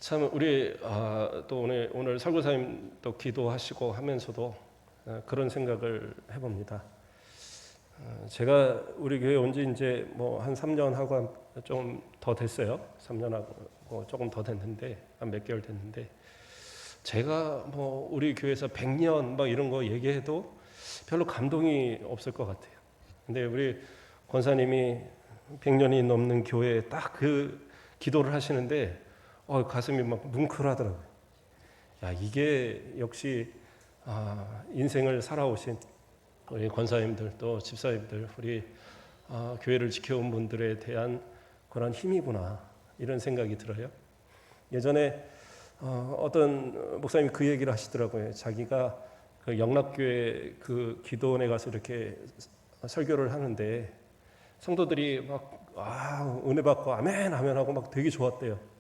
참 우리 또 오늘 설교사님 또 기도하시고 하면서도 그런 생각을 해봅니다. 제가 우리 교회 온 지 이제 뭐 한 3년 하고 좀 더 됐어요. 3년 하고 조금 더 됐는데 한 몇 개월 됐는데 제가 뭐 우리 교회에서 100년 막 이런 거 얘기해도 별로 감동이 없을 것 같아요. 근데 우리 권사님이 100년이 넘는 교회에 딱 그 기도를 하시는데 가슴이 막 뭉클하더라고요. 야, 이게 역시 인생을 살아오신 우리 권사님들 또 집사님들 우리 교회를 지켜온 분들에 대한 그런 힘이구나 이런 생각이 들어요. 예전에 어떤 목사님이 그 얘기를 하시더라고요. 자기가 그 영락교회 그 기도원에 가서 이렇게 설교를 하는데 성도들이 막 은혜 받고 아멘 아멘 하고 막 되게 좋았대요.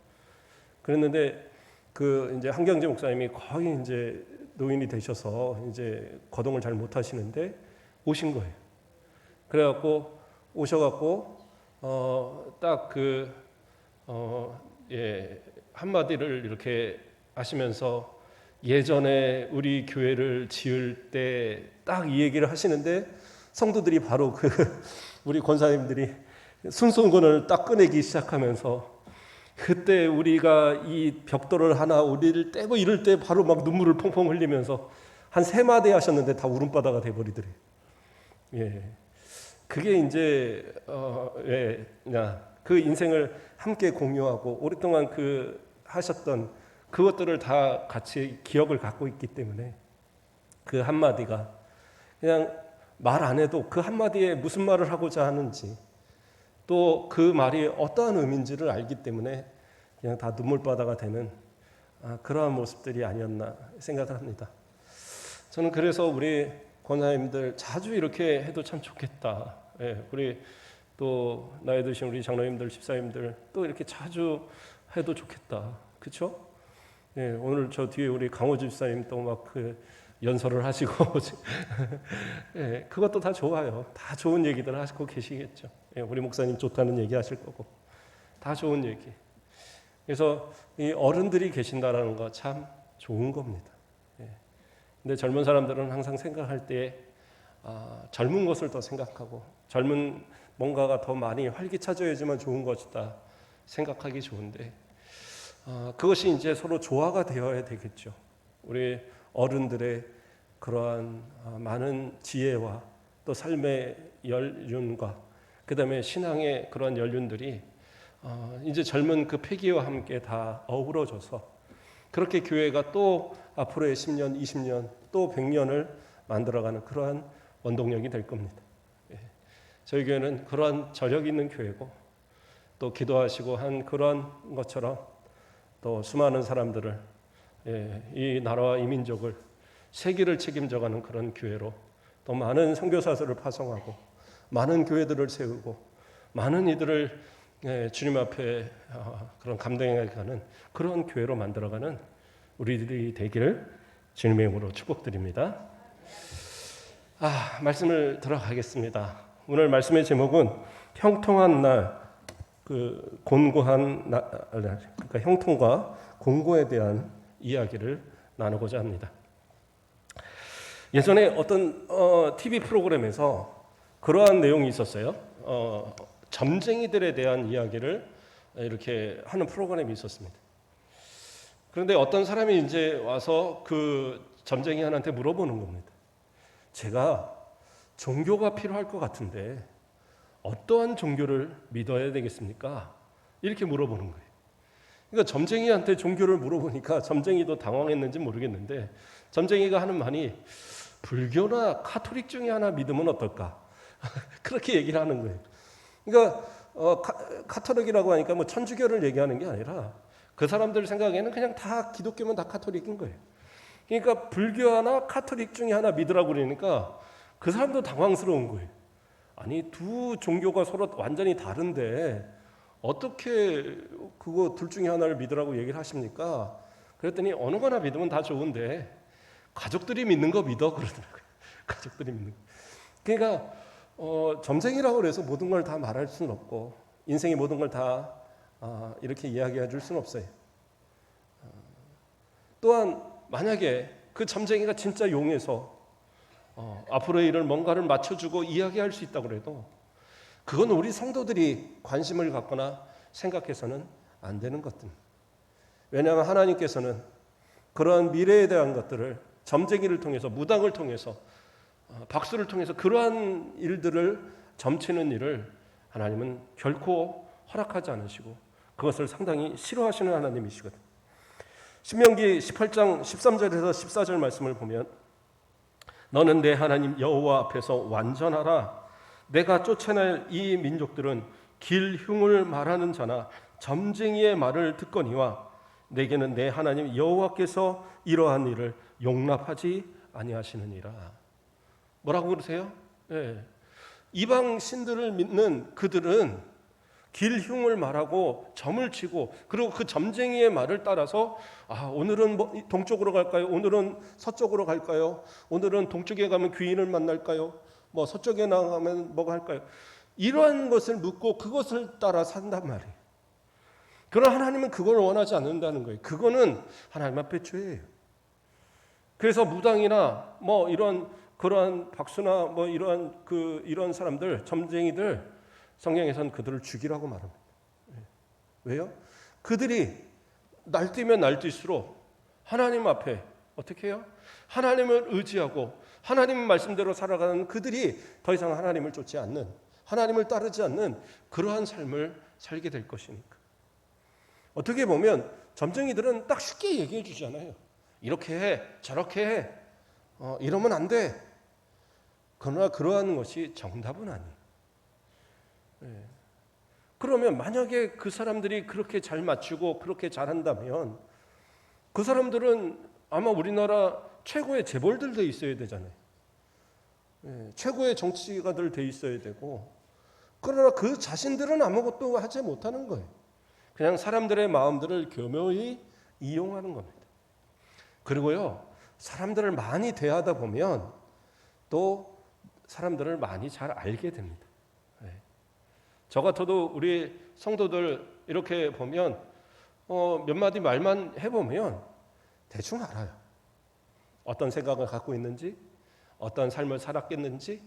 그랬는데 그 이제 한경재 목사님이 거의 이제 노인이 되셔서 이제 거동을 잘 못 하시는데 오신 거예요. 그래갖고 오셔갖고 딱 그 한마디를 이렇게 하시면서 예전에 우리 교회를 지을 때 딱 이 얘기를 하시는데 성도들이 바로 그 우리 권사님들이 순손건을 딱 꺼내기 시작하면서 그때 우리가 이 벽돌을 하나 우리를 떼고 이럴 때 바로 막 눈물을 펑펑 흘리면서 한 3마디 하셨는데 다 울음바다가 돼버리더래요. 예. 그게 이제 그 인생을 함께 공유하고 오랫동안 그 하셨던 그것들을 다 같이 기억을 갖고 있기 때문에 그 한마디가 그냥 말 안 해도 그 한마디에 무슨 말을 하고자 하는지 또 그 말이 어떠한 의미인지를 알기 때문에 그냥 다 눈물바다가 되는 그러한 모습들이 아니었나 생각을 합니다. 저는 그래서 우리 권사님들 자주 이렇게 해도 참 좋겠다. 예, 우리 또 나이 드신 우리 장로님들, 집사님들 또 이렇게 자주 해도 좋겠다. 그렇죠? 예, 오늘 저 뒤에 우리 강호 집사님 또 막 그 연설을 하시고 예, 그것도 다 좋아요. 다 좋은 얘기들 하시고 계시겠죠. 예, 우리 목사님 좋다는 얘기 하실 거고 다 좋은 얘기. 그래서 이 어른들이 계신다라는 거 참 좋은 겁니다. 예. 근데 젊은 사람들은 항상 생각할 때 젊은 것을 더 생각하고 젊은 뭔가가 더 많이 활기차져야지만 좋은 것이다 생각하기 좋은데 그것이 이제 서로 조화가 되어야 되겠죠. 우리 어른들의 그러한 많은 지혜와 또 삶의 연륜과 그 다음에 신앙의 그러한 연륜들이 이제 젊은 그 패기와 함께 다 어우러져서 그렇게 교회가 또 앞으로의 10년, 20년, 또 100년을 만들어가는 그러한 원동력이 될 겁니다. 저희 교회는 그러한 저력 있는 교회고 또 기도하시고 한 그러한 것처럼 또 수많은 사람들을 이 나라와 이 민족을 세계를 책임져가는 그런 교회로 또 많은 선교사들을 파송하고 많은 교회들을 세우고 많은 이들을 주님 앞에 그런 감동해가는 그런 교회로 만들어가는 우리들이 되기를 주님의 이름으로 축복드립니다. 말씀을 들어가겠습니다. 오늘 말씀의 제목은 형통한 날, 그 곤고한 날, 그러니까 형통과 공고에 대한 이야기를 나누고자 합니다. 예전에 어떤 TV 프로그램에서 그러한 내용이 있었어요. 점쟁이들에 대한 이야기를 이렇게 하는 프로그램이 있었습니다. 그런데 어떤 사람이 이제 와서 그 점쟁이 하나한테 물어보는 겁니다. 제가 종교가 필요할 것 같은데 어떠한 종교를 믿어야 되겠습니까? 이렇게 물어보는 거예요. 그러니까 점쟁이한테 종교를 물어보니까 점쟁이도 당황했는지 모르겠는데 점쟁이가 하는 말이 불교나 카톨릭 중에 하나 믿으면 어떨까? 그렇게 얘기를 하는 거예요. 그러니까 카톨릭이라고 하니까 뭐 천주교를 얘기하는 게 아니라 그 사람들 생각에는 그냥 다 기독교면 다 카톨릭인 거예요. 그러니까 불교나 카톨릭 중에 하나 믿으라고 그러니까 그 사람도 당황스러운 거예요. 아니 두 종교가 서로 완전히 다른데 어떻게 그거 둘 중에 하나를 믿으라고 얘기를 하십니까? 그랬더니 어느 거나 믿으면 다 좋은데 가족들이 믿는 거 믿어 그러더라고요. 가족들이 믿는 거. 그러니까 점쟁이라고 해서 모든 걸 다 말할 수는 없고 인생의 모든 걸 다 이렇게 이야기해 줄 수는 없어요. 또한 만약에 그 점쟁이가 진짜 용해서 앞으로의 일을 뭔가를 맞춰주고 이야기할 수 있다고 해도 그건 우리 성도들이 관심을 갖거나 생각해서는 안 되는 것들. 왜냐하면 하나님께서는 그러한 미래에 대한 것들을 점쟁이를 통해서, 무당을 통해서, 박수를 통해서 그러한 일들을 점치는 일을 하나님은 결코 허락하지 않으시고 그것을 상당히 싫어하시는 하나님이시거든요. 신명기 18장 13절에서 14절 말씀을 보면 너는 내 하나님 여호와 앞에서 완전하라. 내가 쫓아낼 이 민족들은 길흉을 말하는 자나 점쟁이의 말을 듣거니와 내게는 내 하나님 여호와께서 이러한 일을 용납하지 아니하시느니라. 뭐라고 그러세요? 예. 이방 신들을 믿는 그들은 길흉을 말하고 점을 치고 그리고 그 점쟁이의 말을 따라서 오늘은 뭐 동쪽으로 갈까요? 오늘은 서쪽으로 갈까요? 오늘은 동쪽에 가면 귀인을 만날까요? 뭐 서쪽에 나가면 뭐가 할까요? 이러한 것을 묻고 그것을 따라 산단 말이에요. 그러나 하나님은 그걸 원하지 않는다는 거예요. 그거는 하나님 앞에 죄예요. 그래서 무당이나 뭐 이런 그러한 박수나 뭐 이런 사람들, 점쟁이들 성경에서는 그들을 죽이라고 말합니다. 왜요? 그들이 날뛰면 날뛸수록 하나님 앞에 어떻게 해요? 하나님을 의지하고 하나님 말씀대로 살아가는 그들이 더 이상 하나님을 쫓지 않는, 하나님을 따르지 않는 그러한 삶을 살게 될 것이니까. 어떻게 보면 점쟁이들은 딱 쉽게 얘기해 주잖아요. 이렇게 해, 저렇게 해, 이러면 안 돼. 그러나 그러한 것이 정답은 아니에요. 그러면 만약에 그 사람들이 그렇게 잘 맞추고 그렇게 잘한다면 그 사람들은 아마 우리나라 최고의 재벌들 돼 있어야 되잖아요. 최고의 정치가들 돼 있어야 되고, 그러나 그 자신들은 아무것도 하지 못하는 거예요. 그냥 사람들의 마음들을 교묘히 이용하는 겁니다. 그리고요, 사람들을 많이 대하다 보면 또 사람들을 많이 잘 알게 됩니다. 저 같아도 우리 성도들 이렇게 보면 몇 마디 말만 해보면 대충 알아요. 어떤 생각을 갖고 있는지, 어떤 삶을 살았겠는지,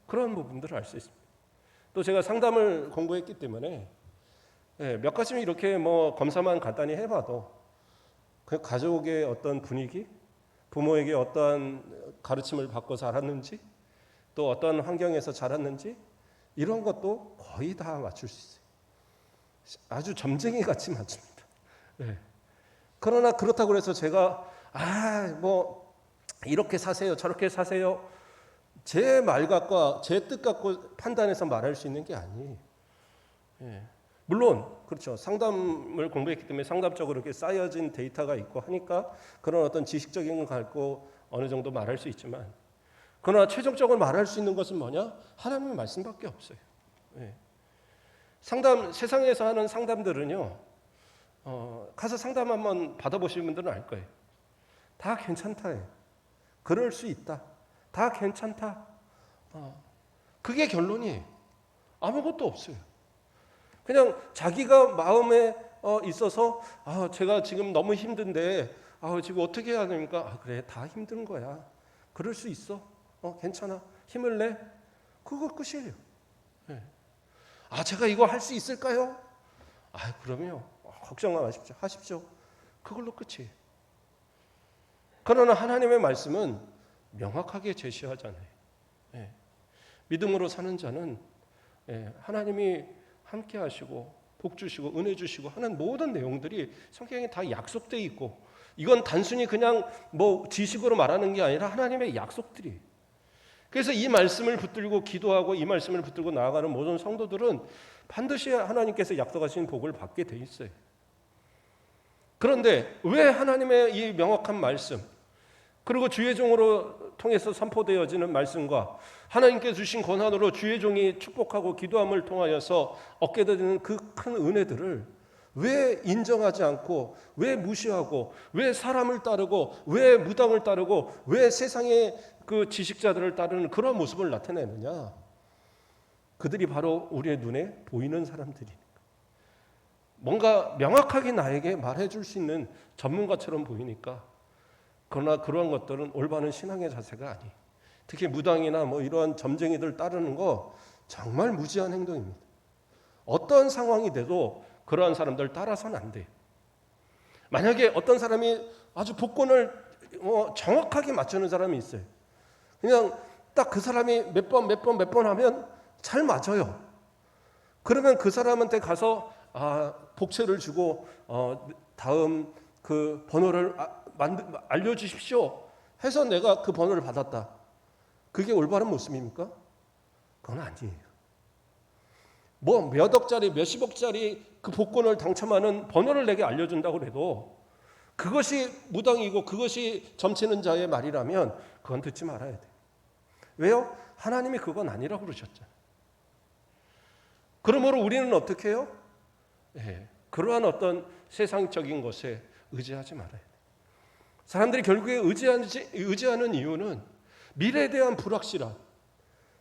그런 부분들을 알 수 있습니다. 또 제가 상담을 공부했기 때문에 몇 가지 이렇게 뭐 검사만 간단히 해봐도 그 가족의 어떤 분위기, 부모에게 어떠한 가르침을 받고 자랐는지, 또 어떤 환경에서 자랐는지 이런 것도 거의 다 맞출 수 있어요. 아주 점쟁이 같이 맞춥니다. 그러나 그렇다고 해서 제가 뭐 이렇게 사세요, 저렇게 사세요, 제 말 갖고 제 뜻 갖고 판단해서 말할 수 있는 게 아니에요. 물론 그렇죠. 상담을 공부했기 때문에 상담적으로 이렇게 쌓여진 데이터가 있고 하니까 그런 어떤 지식적인 걸 갖고 어느 정도 말할 수 있지만, 그러나 최종적으로 말할 수 있는 것은 뭐냐? 하나님의 말씀밖에 없어요. 세상에서 하는 상담들은요, 가서 상담 한번 받아보시는 분들은 알 거예요. 다 괜찮다예요. 그럴 수 있다. 다 괜찮다. 그게 결론이에요. 아무것도 없어요. 그냥 자기가 마음에 있어서 제가 지금 너무 힘든데 지금 어떻게 해야 됩니까? 그래, 다 힘든 거야. 그럴 수 있어. 괜찮아. 힘을 내. 그거 끝이에요. 제가 이거 할 수 있을까요? 그럼요. 걱정 마십시오. 하십시오. 그걸로 끝이에요. 그러나 하나님의 말씀은 명확하게 제시하잖아요. 믿음으로 사는 자는 하나님이 함께 하시고 복 주시고 은혜 주시고 하는 모든 내용들이 성경에 다 약속되어 있고, 이건 단순히 그냥 뭐 지식으로 말하는 게 아니라 하나님의 약속들이. 그래서 이 말씀을 붙들고 기도하고 이 말씀을 붙들고 나아가는 모든 성도들은 반드시 하나님께서 약속하신 복을 받게 돼 있어요. 그런데 왜 하나님의 이 명확한 말씀, 그리고 주의 종으로 통해서 선포되어지는 말씀과 하나님께 주신 권한으로 주의 종이 축복하고 기도함을 통하여서 얻게 되는 그 큰 은혜들을 왜 인정하지 않고, 왜 무시하고, 왜 사람을 따르고, 왜 무당을 따르고, 왜 세상의 그 지식자들을 따르는 그런 모습을 나타내느냐? 그들이 바로 우리의 눈에 보이는 사람들이니까. 뭔가 명확하게 나에게 말해줄 수 있는 전문가처럼 보이니까, 그러나 그러한 것들은 올바른 신앙의 자세가 아니에요. 특히 무당이나 뭐 이러한 점쟁이들 따르는 거 정말 무지한 행동입니다. 어떤 상황이 돼도 그러한 사람들 따라서는 안 돼요. 만약에 어떤 사람이 아주 복권을 정확하게 맞추는 사람이 있어요. 그냥 딱 그 사람이 몇 번 하면 잘 맞아요. 그러면 그 사람한테 가서 복채를 주고 다음 그 번호를 알려주십시오 해서 내가 그 번호를 받았다. 그게 올바른 모습입니까? 그건 아니에요. 뭐 몇 억짜리 몇십억짜리 그 복권을 당첨하는 번호를 내게 알려준다고 해도 그것이 무당이고 그것이 점치는 자의 말이라면 그건 듣지 말아야 돼. 왜요? 하나님이 그건 아니라고 그러셨잖아요. 그러므로 우리는 어떻게 해요? 그러한 어떤 세상적인 것에 의지하지 말아야 돼. 사람들이 결국에 의지하는 이유는 미래에 대한 불확실함,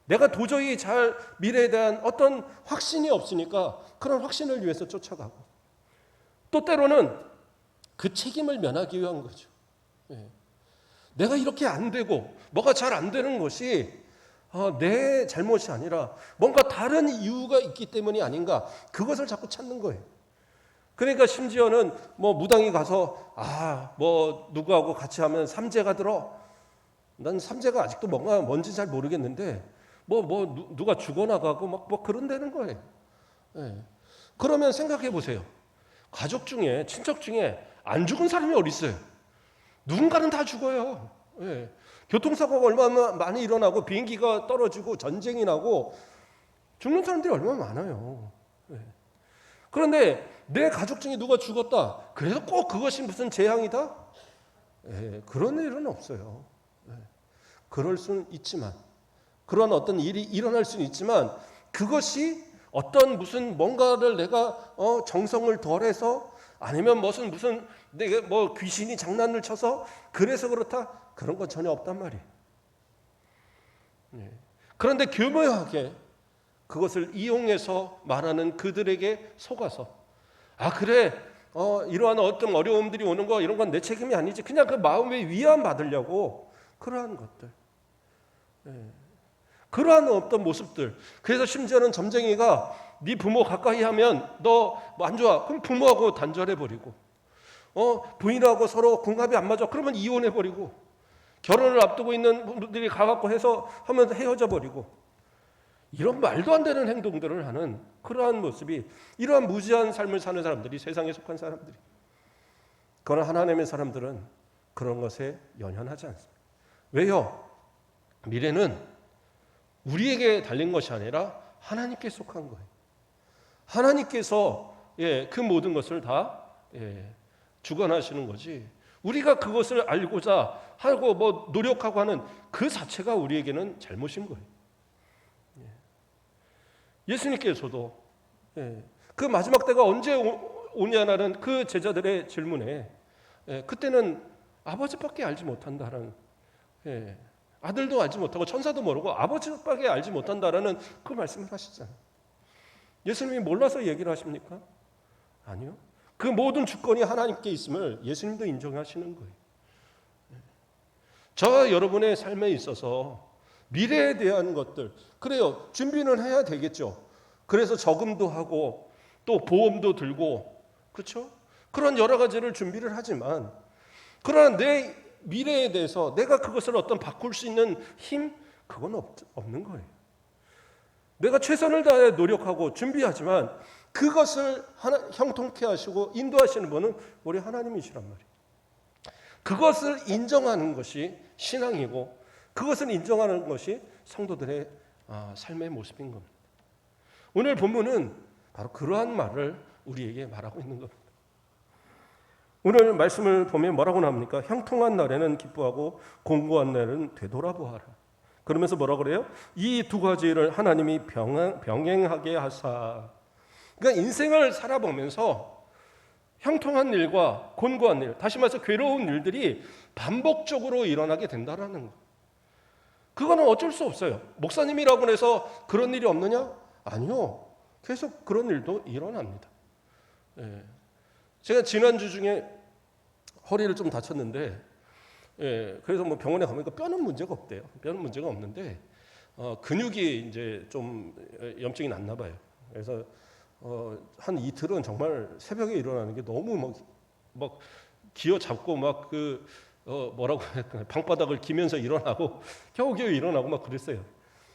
내가 도저히 잘 미래에 대한 어떤 확신이 없으니까 그런 확신을 위해서 쫓아가고, 또 때로는 그 책임을 면하기 위한 거죠. 내가 이렇게 안 되고 뭐가 잘 안 되는 것이 내 잘못이 아니라 뭔가 다른 이유가 있기 때문이 아닌가, 그것을 자꾸 찾는 거예요. 그러니까 심지어는 뭐 무당이 가서 뭐 누구하고 같이 하면 삼재가 들어. 난 삼재가 아직도 뭔지 잘 모르겠는데 누가 죽어나가고 뭐 그런다는 거예요. 그러면 생각해 보세요. 가족 중에, 친척 중에 안 죽은 사람이 어디 있어요? 누군가는 다 죽어요. 교통사고가 얼마나 많이 일어나고 비행기가 떨어지고 전쟁이 나고 죽는 사람들이 얼마나 많아요. 그런데 내 가족 중에 누가 죽었다, 그래서 꼭 그것이 무슨 재앙이다? 그런 일은 없어요. 그럴 수는 있지만, 그런 어떤 일이 일어날 수는 있지만, 그것이 어떤 무슨 뭔가를 내가 정성을 덜해서, 아니면 무슨 내가 뭐 귀신이 장난을 쳐서 그래서 그렇다, 그런 건 전혀 없단 말이에요. 그런데 교묘하게 그것을 이용해서 말하는 그들에게 속아서 그래 이러한 어떤 어려움들이 오는 거 이런 건 내 책임이 아니지, 그냥 그 마음의 위안 받으려고 그러한 것들, 그러한 어떤 모습들. 그래서 심지어는 점쟁이가 네 부모 가까이 하면 너 뭐 안 좋아, 그럼 부모하고 단절해버리고, 부인하고 서로 궁합이 안 맞아, 그러면 이혼해버리고, 결혼을 앞두고 있는 분들이 가갖고 해서 하면 헤어져버리고, 이런 말도 안 되는 행동들을 하는 그러한 모습이, 이러한 무지한 삶을 사는 사람들이 세상에 속한 사람들이. 그러나 하나님의 사람들은 그런 것에 연연하지 않습니다. 왜요? 미래는 우리에게 달린 것이 아니라 하나님께 속한 거예요. 하나님께서 그 모든 것을 다 주관하시는 거지, 우리가 그것을 알고자 하고 뭐 노력하고 하는 그 자체가 우리에게는 잘못인 거예요. 예수님께서도 그 마지막 때가 언제 오냐라는 그 제자들의 질문에 그때는 아버지밖에 알지 못한다라는, 아들도 알지 못하고 천사도 모르고 아버지밖에 알지 못한다라는 그 말씀을 하시잖아요. 예수님이 몰라서 얘기를 하십니까? 아니요. 그 모든 주권이 하나님께 있음을 예수님도 인정하시는 거예요. 저와 여러분의 삶에 있어서 미래에 대한 것들, 그래요, 준비는 해야 되겠죠. 그래서 저금도 하고 또 보험도 들고, 그렇죠? 그런 여러 가지를 준비를 하지만, 그러나 내 미래에 대해서 내가 그것을 어떤 바꿀 수 있는 힘, 그건 없는 거예요. 내가 최선을 다해 노력하고 준비하지만 그것을 형통케 하시고 인도하시는 분은 우리 하나님이시란 말이에요. 그것을 인정하는 것이 신앙이고, 그것을 인정하는 것이 성도들의 삶의 모습인 겁니다. 오늘 본문은 바로 그러한 말을 우리에게 말하고 있는 겁니다. 오늘 말씀을 보면 뭐라고 나옵니까? 형통한 날에는 기뻐하고 공고한 날에는 되돌아보아라. 그러면서 뭐라고 그래요? 이 두 가지를 하나님이 병행하게 하사. 그러니까 인생을 살아보면서 형통한 일과 곤고한 일, 다시 말해서 괴로운 일들이 반복적으로 일어나게 된다라는 거. 그거는 어쩔 수 없어요. 목사님이라고 해서 그런 일이 없느냐? 아니요. 계속 그런 일도 일어납니다. 예. 제가 지난주 중에 허리를 좀 다쳤는데, 예, 그래서 뭐 병원에 가보니까 뼈는 문제가 없대요. 뼈는 문제가 없는데 근육이 이제 좀 염증이 났나 봐요. 그래서 한 이틀은 정말 새벽에 일어나는 게 너무 막 기어 잡고 막 뭐라고 할까, 방바닥을 기면서 일어나고 겨우겨우 일어나고 막 그랬어요.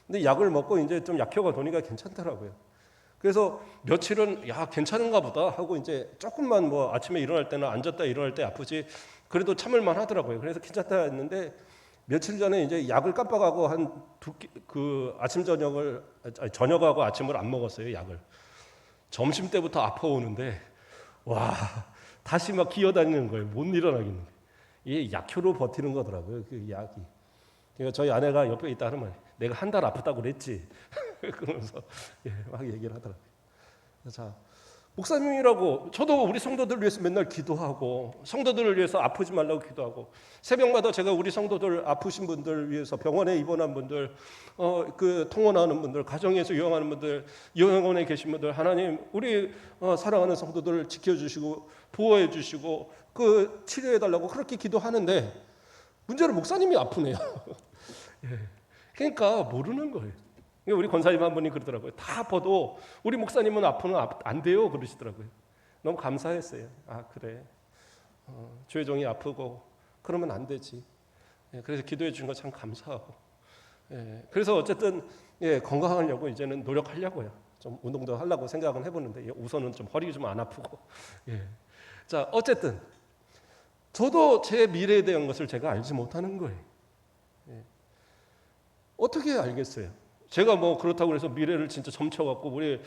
근데 약을 먹고 이제 좀 약효가 도니까 괜찮더라고요. 그래서 며칠은 야 괜찮은가 보다 하고 이제 조금만 뭐 아침에 일어날 때는 앉았다 일어날 때 아프지 그래도 참을만 하더라고요. 그래서 괜찮다 했는데 며칠 전에 이제 약을 깜빡하고 아침 저녁하고 아침을 안 먹었어요. 약을 점심 때부터 아파오는데 와 다시 막 기어다니는 거예요. 못 일어나겠는 거예요. 이게 약효로 버티는 거더라고요. 그 약이. 그러니까 저희 아내가 옆에 있다 하면 내가 한 달 아프다고 그랬지. 그러면서 막 얘기를 하더라고요. 자, 목사님이라고 저도 우리 성도들 위해서 맨날 기도하고 성도들을 위해서 아프지 말라고 기도하고 새벽마다 제가 우리 성도들 아프신 분들 위해서 병원에 입원한 분들 그 통원하는 분들 가정에서 요양하는 분들 요양원에 계신 분들 하나님 우리 사랑하는 성도들을 지켜주시고 보호해 주시고 그 치료해 달라고 그렇게 기도하는데 문제는 목사님이 아프네요. 그러니까 모르는 거예요. 우리 권사님 한 분이 그러더라고요. 다 아파도 우리 목사님은 아프면 안 돼요 그러시더라고요. 너무 감사했어요. 아 그래 조혜종이 아프고 그러면 안 되지. 그래서 기도해 주신 거 참 감사하고 그래서 어쨌든 건강하려고 이제는 노력하려고요. 좀 운동도 하려고 생각은 해보는데 우선은 좀 허리 좀 안 아프고 자 어쨌든 저도 제 미래에 대한 것을 제가 알지 못하는 거예요. 어떻게 알겠어요? 제가 뭐 그렇다고 해서 미래를 진짜 점쳐갖고 우리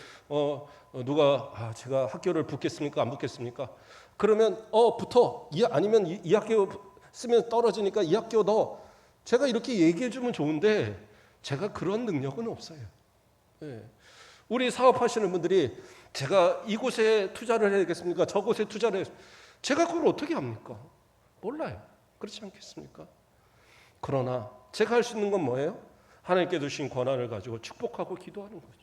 누가 제가 학교를 붙겠습니까 안 붙겠습니까? 그러면 붙어 아니면 이 학교 쓰면 떨어지니까 이 학교 넣어. 제가 이렇게 얘기해주면 좋은데 제가 그런 능력은 없어요. 우리 사업하시는 분들이 제가 이곳에 투자를 해야겠습니까? 저곳에 투자를 제가 그걸 어떻게 합니까? 몰라요. 그렇지 않겠습니까? 그러나 제가 할 수 있는 건 뭐예요? 하나님께 주신 권한을 가지고 축복하고 기도하는 거죠.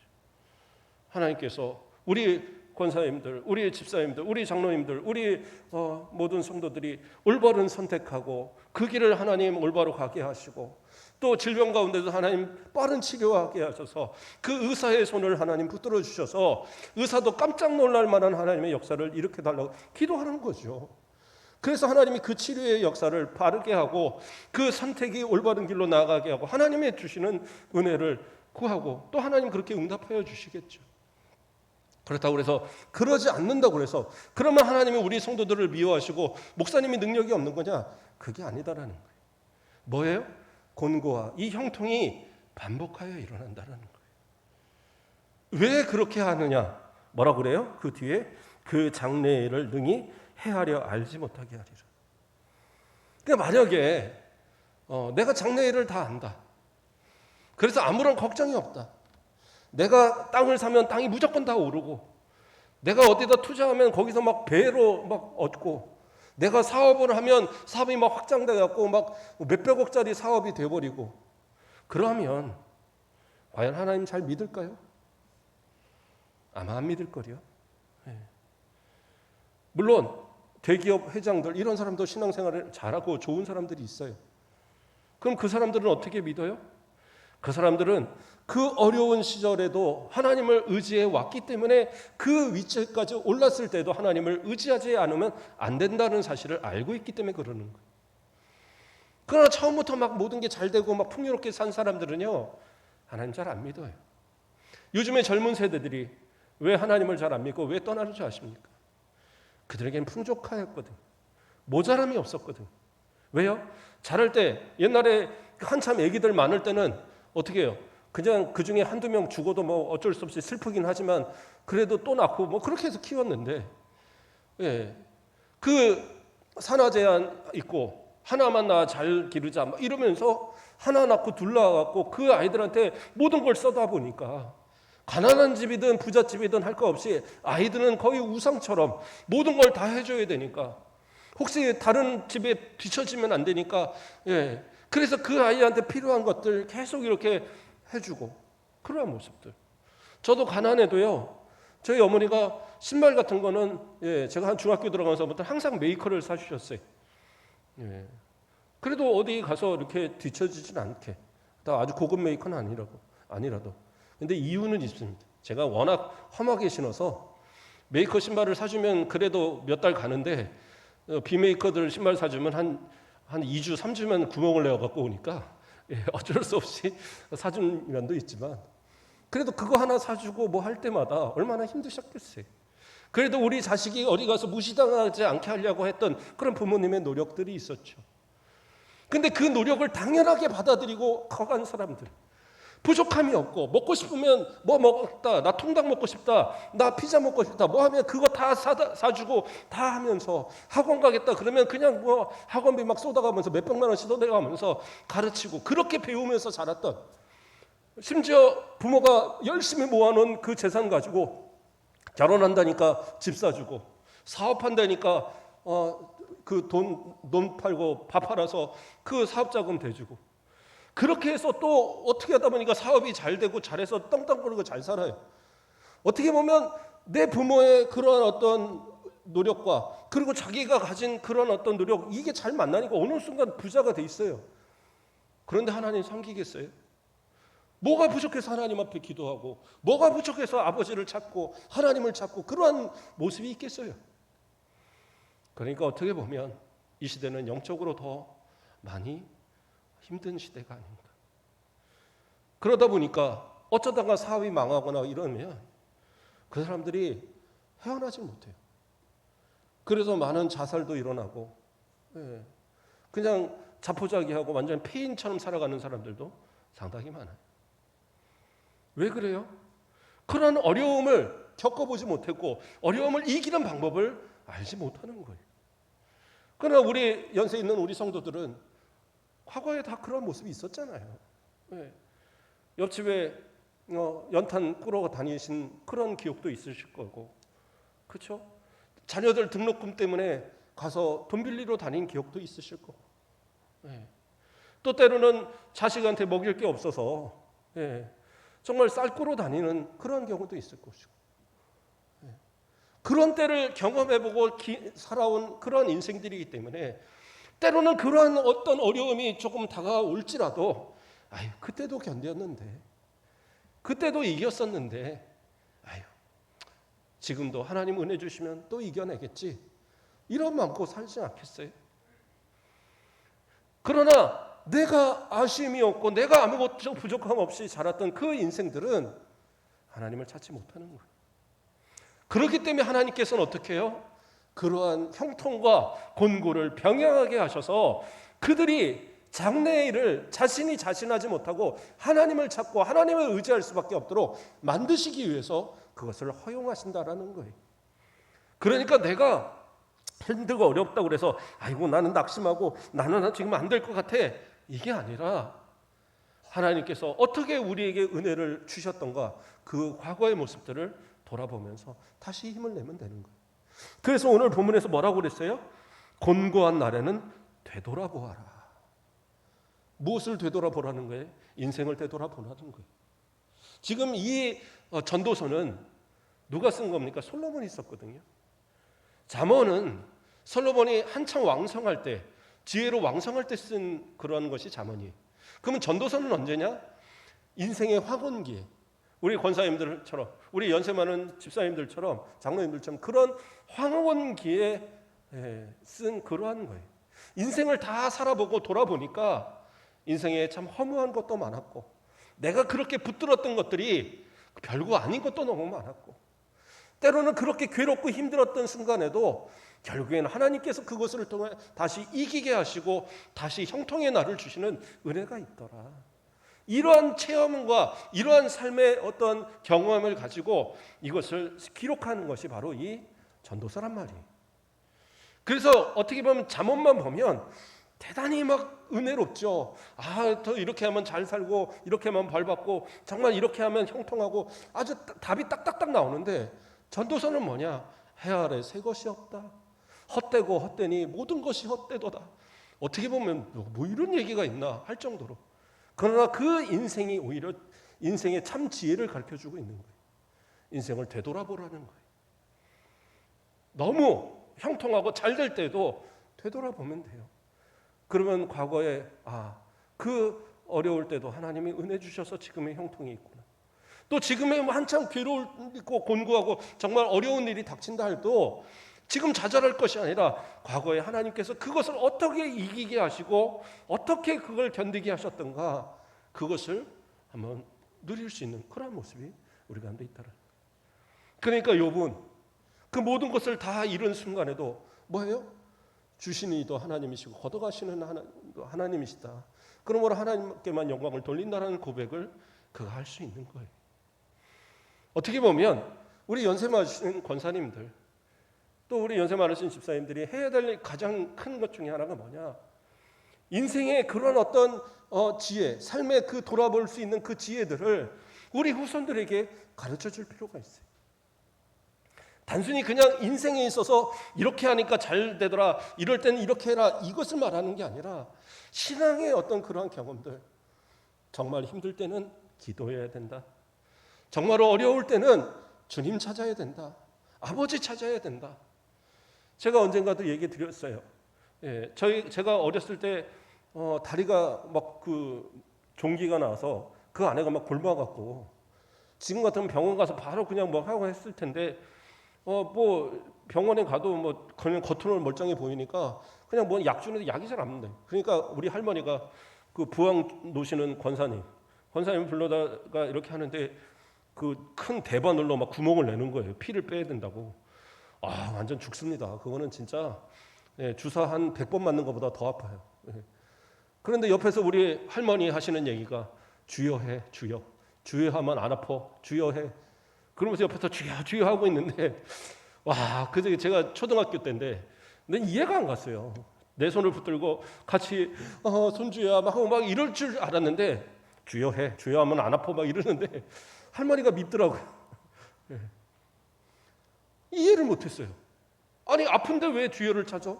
하나님께서 우리 권사님들, 우리 집사님들, 우리 장로님들, 우리 모든 성도들이 올바른 선택하고 그 길을 하나님 올바로 가게 하시고 또 질병 가운데도 하나님 빠른 치료하게 하셔서 그 의사의 손을 하나님 붙들어 주셔서 의사도 깜짝 놀랄 만한 하나님의 역사를 일으켜 달라고 기도하는 거죠. 그래서 하나님이 그 치료의 역사를 바르게 하고 그 선택이 올바른 길로 나아가게 하고 하나님의 주시는 은혜를 구하고 또 하나님 그렇게 응답하여 주시겠죠. 그렇다고 해서 그러지 않는다고 해서 그러면 하나님이 우리 성도들을 미워하시고 목사님이 능력이 없는 거냐? 그게 아니다라는 거예요. 뭐예요? 곤고와 이 형통이 반복하여 일어난다는 거예요. 왜 그렇게 하느냐? 뭐라 그래요? 그 뒤에 그 장래를 능히 헤아려 알지 못하게 하리라. 그러니까 만약에 내가 장래일을 다 안다. 그래서 아무런 걱정이 없다. 내가 땅을 사면 땅이 무조건 다 오르고 내가 어디다 투자하면 거기서 막 배로 막 얻고 내가 사업을 하면 사업이 막 확장돼 갖고 막 몇백억짜리 사업이 돼 버리고 그러면 과연 하나님 잘 믿을까요? 아마 안 믿을 거요. 물론 대기업 회장들 이런 사람도 신앙생활을 잘하고 좋은 사람들이 있어요. 그럼 그 사람들은 어떻게 믿어요? 그 사람들은 그 어려운 시절에도 하나님을 의지해 왔기 때문에 그 위치까지 올랐을 때도 하나님을 의지하지 않으면 안 된다는 사실을 알고 있기 때문에 그러는 거예요. 그러나 처음부터 막 모든 게 잘 되고 막 풍요롭게 산 사람들은요 하나님 잘 안 믿어요. 요즘의 젊은 세대들이 왜 하나님을 잘 안 믿고 왜 떠나는 줄 아십니까? 그들에겐 풍족하였거든. 모자람이 없었거든. 왜요? 자랄 때 옛날에 한참 아기들 많을 때는 어떻게 해요? 그냥 그 중에 한두 명 죽어도 뭐 어쩔 수 없이 슬프긴 하지만 그래도 또 낳고 뭐 그렇게 해서 키웠는데 그 산하 제한 있고 하나만 낳아 잘 기르자 이러면서 하나 낳고 둘 낳아갖고 그 아이들한테 모든 걸 쏟아 보니까 가난한 집이든 부잣집이든 할 거 없이 아이들은 거의 우상처럼 모든 걸 다 해줘야 되니까 혹시 다른 집에 뒤처지면 안 되니까 그래서 그 아이한테 필요한 것들 계속 이렇게 해주고 그러한 모습들. 저도 가난해도요 저희 어머니가 신발 같은 거는 제가 한 중학교 들어가면서부터 항상 메이커를 사주셨어요. 그래도 어디 가서 이렇게 뒤처지진 않게. 다 아주 고급 메이커는 아니라도. 근데 이유는 있습니다. 제가 워낙 험하게 신어서 메이커 신발을 사주면 그래도 몇 달 가는데 비메이커들 신발 사주면 한 2주, 3주면 구멍을 내어 갖고 오니까 어쩔 수 없이 사준 면도 있지만 그래도 그거 하나 사주고 뭐 할 때마다 얼마나 힘드셨겠어요. 그래도 우리 자식이 어디 가서 무시당하지 않게 하려고 했던 그런 부모님의 노력들이 있었죠. 근데 그 노력을 당연하게 받아들이고 커간 사람들, 부족함이 없고 먹고 싶으면 뭐 먹었다, 나 통닭 먹고 싶다, 나 피자 먹고 싶다, 뭐 하면 그거 다 사주고 다 하면서 학원 가겠다 그러면 그냥 뭐 학원비 막 쏟아가면서 몇백만 원씩 쏟아가면서 가르치고 그렇게 배우면서 자랐던, 심지어 부모가 열심히 모아놓은 그 재산 가지고 결혼한다니까 집 사주고 사업한다니까 그 돈 팔고 밥 팔아서 그 사업자금 대주고 그렇게 해서 또 어떻게 하다 보니까 사업이 잘 되고 잘해서 떵떵거리고 잘 살아요. 어떻게 보면 내 부모의 그런 어떤 노력과 그리고 자기가 가진 그런 어떤 노력, 이게 잘 만나니까 어느 순간 부자가 돼 있어요. 그런데 하나님 섬기겠어요? 뭐가 부족해서 하나님 앞에 기도하고 뭐가 부족해서 아버지를 찾고 하나님을 찾고 그러한 모습이 있겠어요? 그러니까 어떻게 보면 이 시대는 영적으로 더 많이 힘든 시대가 아닌가. 그러다 보니까 어쩌다가 사업이 망하거나 이러면 그 사람들이 헤어나지 못해요. 그래서 많은 자살도 일어나고 그냥 자포자기하고 완전 폐인처럼 살아가는 사람들도 상당히 많아요. 왜 그래요? 그런 어려움을 겪어보지 못했고 어려움을 이기는 방법을 알지 못하는 거예요. 그러나 우리 연세 있는 우리 성도들은 과거에 다 그런 모습이 있었잖아요. 옆집에 연탄 꾸러 다니신 그런 기억도 있으실 거고, 그렇죠? 자녀들 등록금 때문에 가서 돈 빌리러 다닌 기억도 있으실 거고, 또 때로는 자식한테 먹일 게 없어서 정말 쌀 꾸러 다니는 그런 경우도 있을 것이고, 그런 때를 경험해보고 살아온 그런 인생들이기 때문에 때로는 그러한 어떤 어려움이 조금 다가올지라도 그때도 견뎠는데 그때도 이겼었는데 지금도 하나님 은혜 주시면 또 이겨내겠지, 이런 마음고 살지 않겠어요? 그러나 내가 아쉬움이 없고 내가 아무것도 부족함 없이 자랐던 그 인생들은 하나님을 찾지 못하는 거예요. 그렇기 때문에 하나님께서는 어떻게 해요? 그러한 형통과 곤고를 병행하게 하셔서 그들이 장래의 일을 자신이 자신하지 못하고 하나님을 찾고 하나님을 의지할 수밖에 없도록 만드시기 위해서 그것을 허용하신다라는 거예요. 그러니까 내가 힘들고 어렵다고 그래서 아이고 나는 낙심하고 나는 지금 안 될 것 같아, 이게 아니라 하나님께서 어떻게 우리에게 은혜를 주셨던가 그 과거의 모습들을 돌아보면서 다시 힘을 내면 되는 거예요. 그래서 오늘 본문에서 뭐라고 그랬어요? 곤고한 날에는 되돌아보아라. 무엇을 되돌아보라는 거예요? 인생을 되돌아보라는 거예요. 지금 이 전도서는 누가 쓴 겁니까? 솔로몬이 썼거든요. 잠언은 솔로몬이 한창 왕성할 때, 지혜로 왕성할 때 쓴 그런 것이 잠언이에요. 그러면 전도서는 언제냐? 인생의 황혼기에, 우리 권사님들처럼, 우리 연세 많은 집사님들처럼, 장로님들처럼 그런 황혼기에 쓴 그러한 거예요. 인생을 다 살아보고 돌아보니까 인생에 참 허무한 것도 많았고 내가 그렇게 붙들었던 것들이 별거 아닌 것도 너무 많았고 때로는 그렇게 괴롭고 힘들었던 순간에도 결국에는 하나님께서 그것을 통해 다시 이기게 하시고 다시 형통의 날을 주시는 은혜가 있더라. 이러한 체험과 이러한 삶의 어떤 경험을 가지고 이것을 기록하는 것이 바로 이 전도서란 말이에요. 그래서 어떻게 보면 잠언만 보면 대단히 막 은혜롭죠. 더 이렇게 하면 잘 살고 이렇게 하면 벌 받고 정말 이렇게 하면 형통하고 아주 답이 딱딱딱 나오는데 전도서는 뭐냐? 해 아래 새 것이 없다. 헛되고 헛되니 모든 것이 헛되도다. 어떻게 보면 뭐 이런 얘기가 있나 할 정도로. 그러나 그 인생이 오히려 인생의 참 지혜를 가르쳐주고 있는 거예요. 인생을 되돌아보라는 거예요. 너무 형통하고 잘 될 때도 되돌아보면 돼요. 그러면 과거에 그 어려울 때도 하나님이 은혜 주셔서 지금의 형통이 있구나. 또 지금의 한참 괴로울고 곤고하고 정말 어려운 일이 닥친다 해도 지금 좌절할 것이 아니라 과거에 하나님께서 그것을 어떻게 이기게 하시고 어떻게 그걸 견디게 하셨던가 그것을 한번 누릴 수 있는 그런 모습이 우리 가운데 있더라. 그러니까 욥은 그 모든 것을 다 잃은 순간에도 뭐예요? 주신 이도 하나님이시고 걷어가시는 하나님이시다. 그러므로 하나님께만 영광을 돌린다는 고백을 그가 할 수 있는 거예요. 어떻게 보면 우리 연세 많으신 권사님들 또 우리 연세 많으신 집사님들이 해야 될 가장 큰 것 중에 하나가 뭐냐? 인생의 그런 어떤 지혜, 삶의 그 돌아볼 수 있는 그 지혜들을 우리 후손들에게 가르쳐 줄 필요가 있어요. 단순히 그냥 인생에 있어서 이렇게 하니까 잘 되더라, 이럴 때는 이렇게 해라, 이것을 말하는 게 아니라 신앙의 어떤 그러한 경험들, 정말 힘들 때는 기도해야 된다. 정말 어려울 때는 주님 찾아야 된다. 아버지 찾아야 된다. 제가 언젠가도 얘기 드렸어요. 제가 어렸을 때 다리가 막 그 종기가 나서 그 안에가 막 곪아갖고 지금 같으면 병원 가서 바로 그냥 뭐 하고 했을 텐데 뭐 병원에 가도 뭐 그냥 겉으로는 멀쩡해 보이니까 그냥 뭐 약 주는데 약이 잘 안 돼. 그러니까 우리 할머니가 그 부항 노시는 권사님 불러다가 이렇게 하는데 그 큰 대바늘로 막 구멍을 내는 거예요. 피를 빼야 된다고. 완전 죽습니다. 그거는 진짜 주사 한 100번 맞는 것보다 더 아파요. 그런데 옆에서 우리 할머니 하시는 얘기가 주여 해, 주여. 주여 하면 안 아파. 주여 해. 그러면서 옆에서 주여 주여 하고 있는데 그게 제가 초등학교 때인데 난 이해가 안 갔어요. 내 손을 붙들고 같이 손주야 막 하고 막 이럴 줄 알았는데 주여 해. 주여 하면 안 아파 막 이러는데 할머니가 밉더라고요. 이해를 못했어요. 아니 아픈데 왜 주여를 찾아?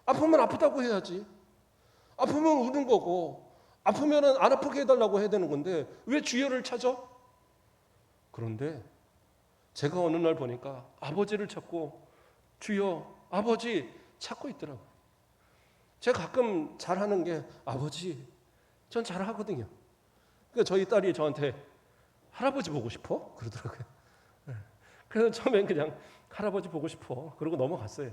아프면 아프다고 해야지. 아프면 우는 거고 아프면 안 아프게 해달라고 해야 되는 건데 왜 주여를 찾아? 그런데 제가 어느 날 보니까 아버지를 찾고 주여 아버지 찾고 있더라고요. 제가 가끔 잘하는 게 아버지 전 잘하거든요. 그러니까 저희 딸이 저한테 할아버지 보고 싶어? 그러더라고요. 그래서 처음엔 그냥 할아버지 보고 싶어 그러고 넘어갔어요.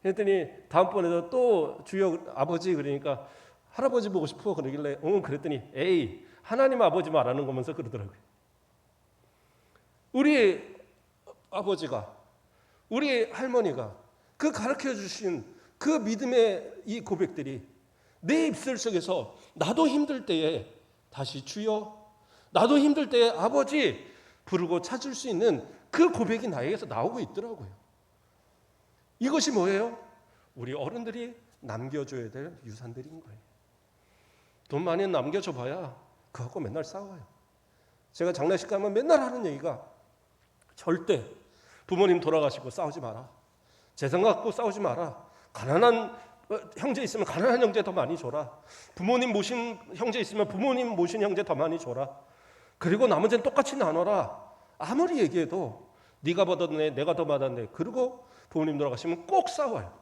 그랬더니 다음번에도 또 주여 아버지 그러니까 할아버지 보고 싶어 그러길래 그랬더니 에이 하나님 아버지 말하는 거면서 그러더라고요. 우리 아버지가 우리 할머니가 그 가르쳐 주신 그 믿음의 이 고백들이 내 입술 속에서 나도 힘들 때에 다시 주여 나도 힘들 때에 아버지 부르고 찾을 수 있는 그 고백이 나에게서 나오고 있더라고요. 이것이 뭐예요? 우리 어른들이 남겨줘야 될 유산들인 거예요. 돈 많이 남겨줘 봐야 그거 갖고 맨날 싸워요. 제가 장례식 가면 맨날 하는 얘기가 절대 부모님 돌아가시고 싸우지 마라. 재산 갖고 싸우지 마라. 가난한 형제 있으면 가난한 형제 더 많이 줘라. 부모님 모신 형제 있으면 부모님 모신 형제 더 많이 줘라. 그리고 나머지는 똑같이 나눠라. 아무리 얘기해도 네가 받았네 내가 더 받았네. 그리고 부모님 돌아가시면 꼭 싸워요.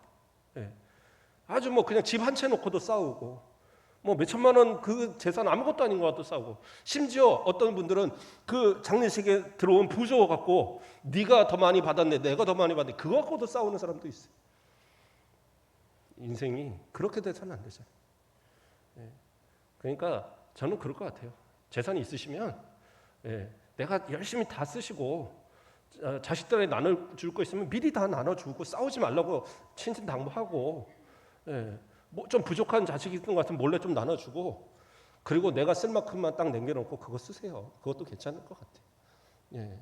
아주 뭐 그냥 집 한 채 놓고도 싸우고 뭐 몇천만 원 그 재산 아무것도 아닌 것 같아도 싸우고 심지어 어떤 분들은 그 장례식에 들어온 부조 갖고 네가 더 많이 받았네 내가 더 많이 받았네 그거 갖고도 싸우는 사람도 있어요. 인생이 그렇게 돼서는 안 되죠. 그러니까 저는 그럴 것 같아요. 재산이 있으시면 내가 열심히 다 쓰시고 자식들에게 나눠줄 거 있으면 미리 다 나눠주고 싸우지 말라고 신신당부하고 뭐 좀 부족한 자식이 있는 것 같으면 몰래 좀 나눠주고 그리고 내가 쓸 만큼만 딱 남겨놓고 그거 쓰세요. 그것도 괜찮을 것 같아요.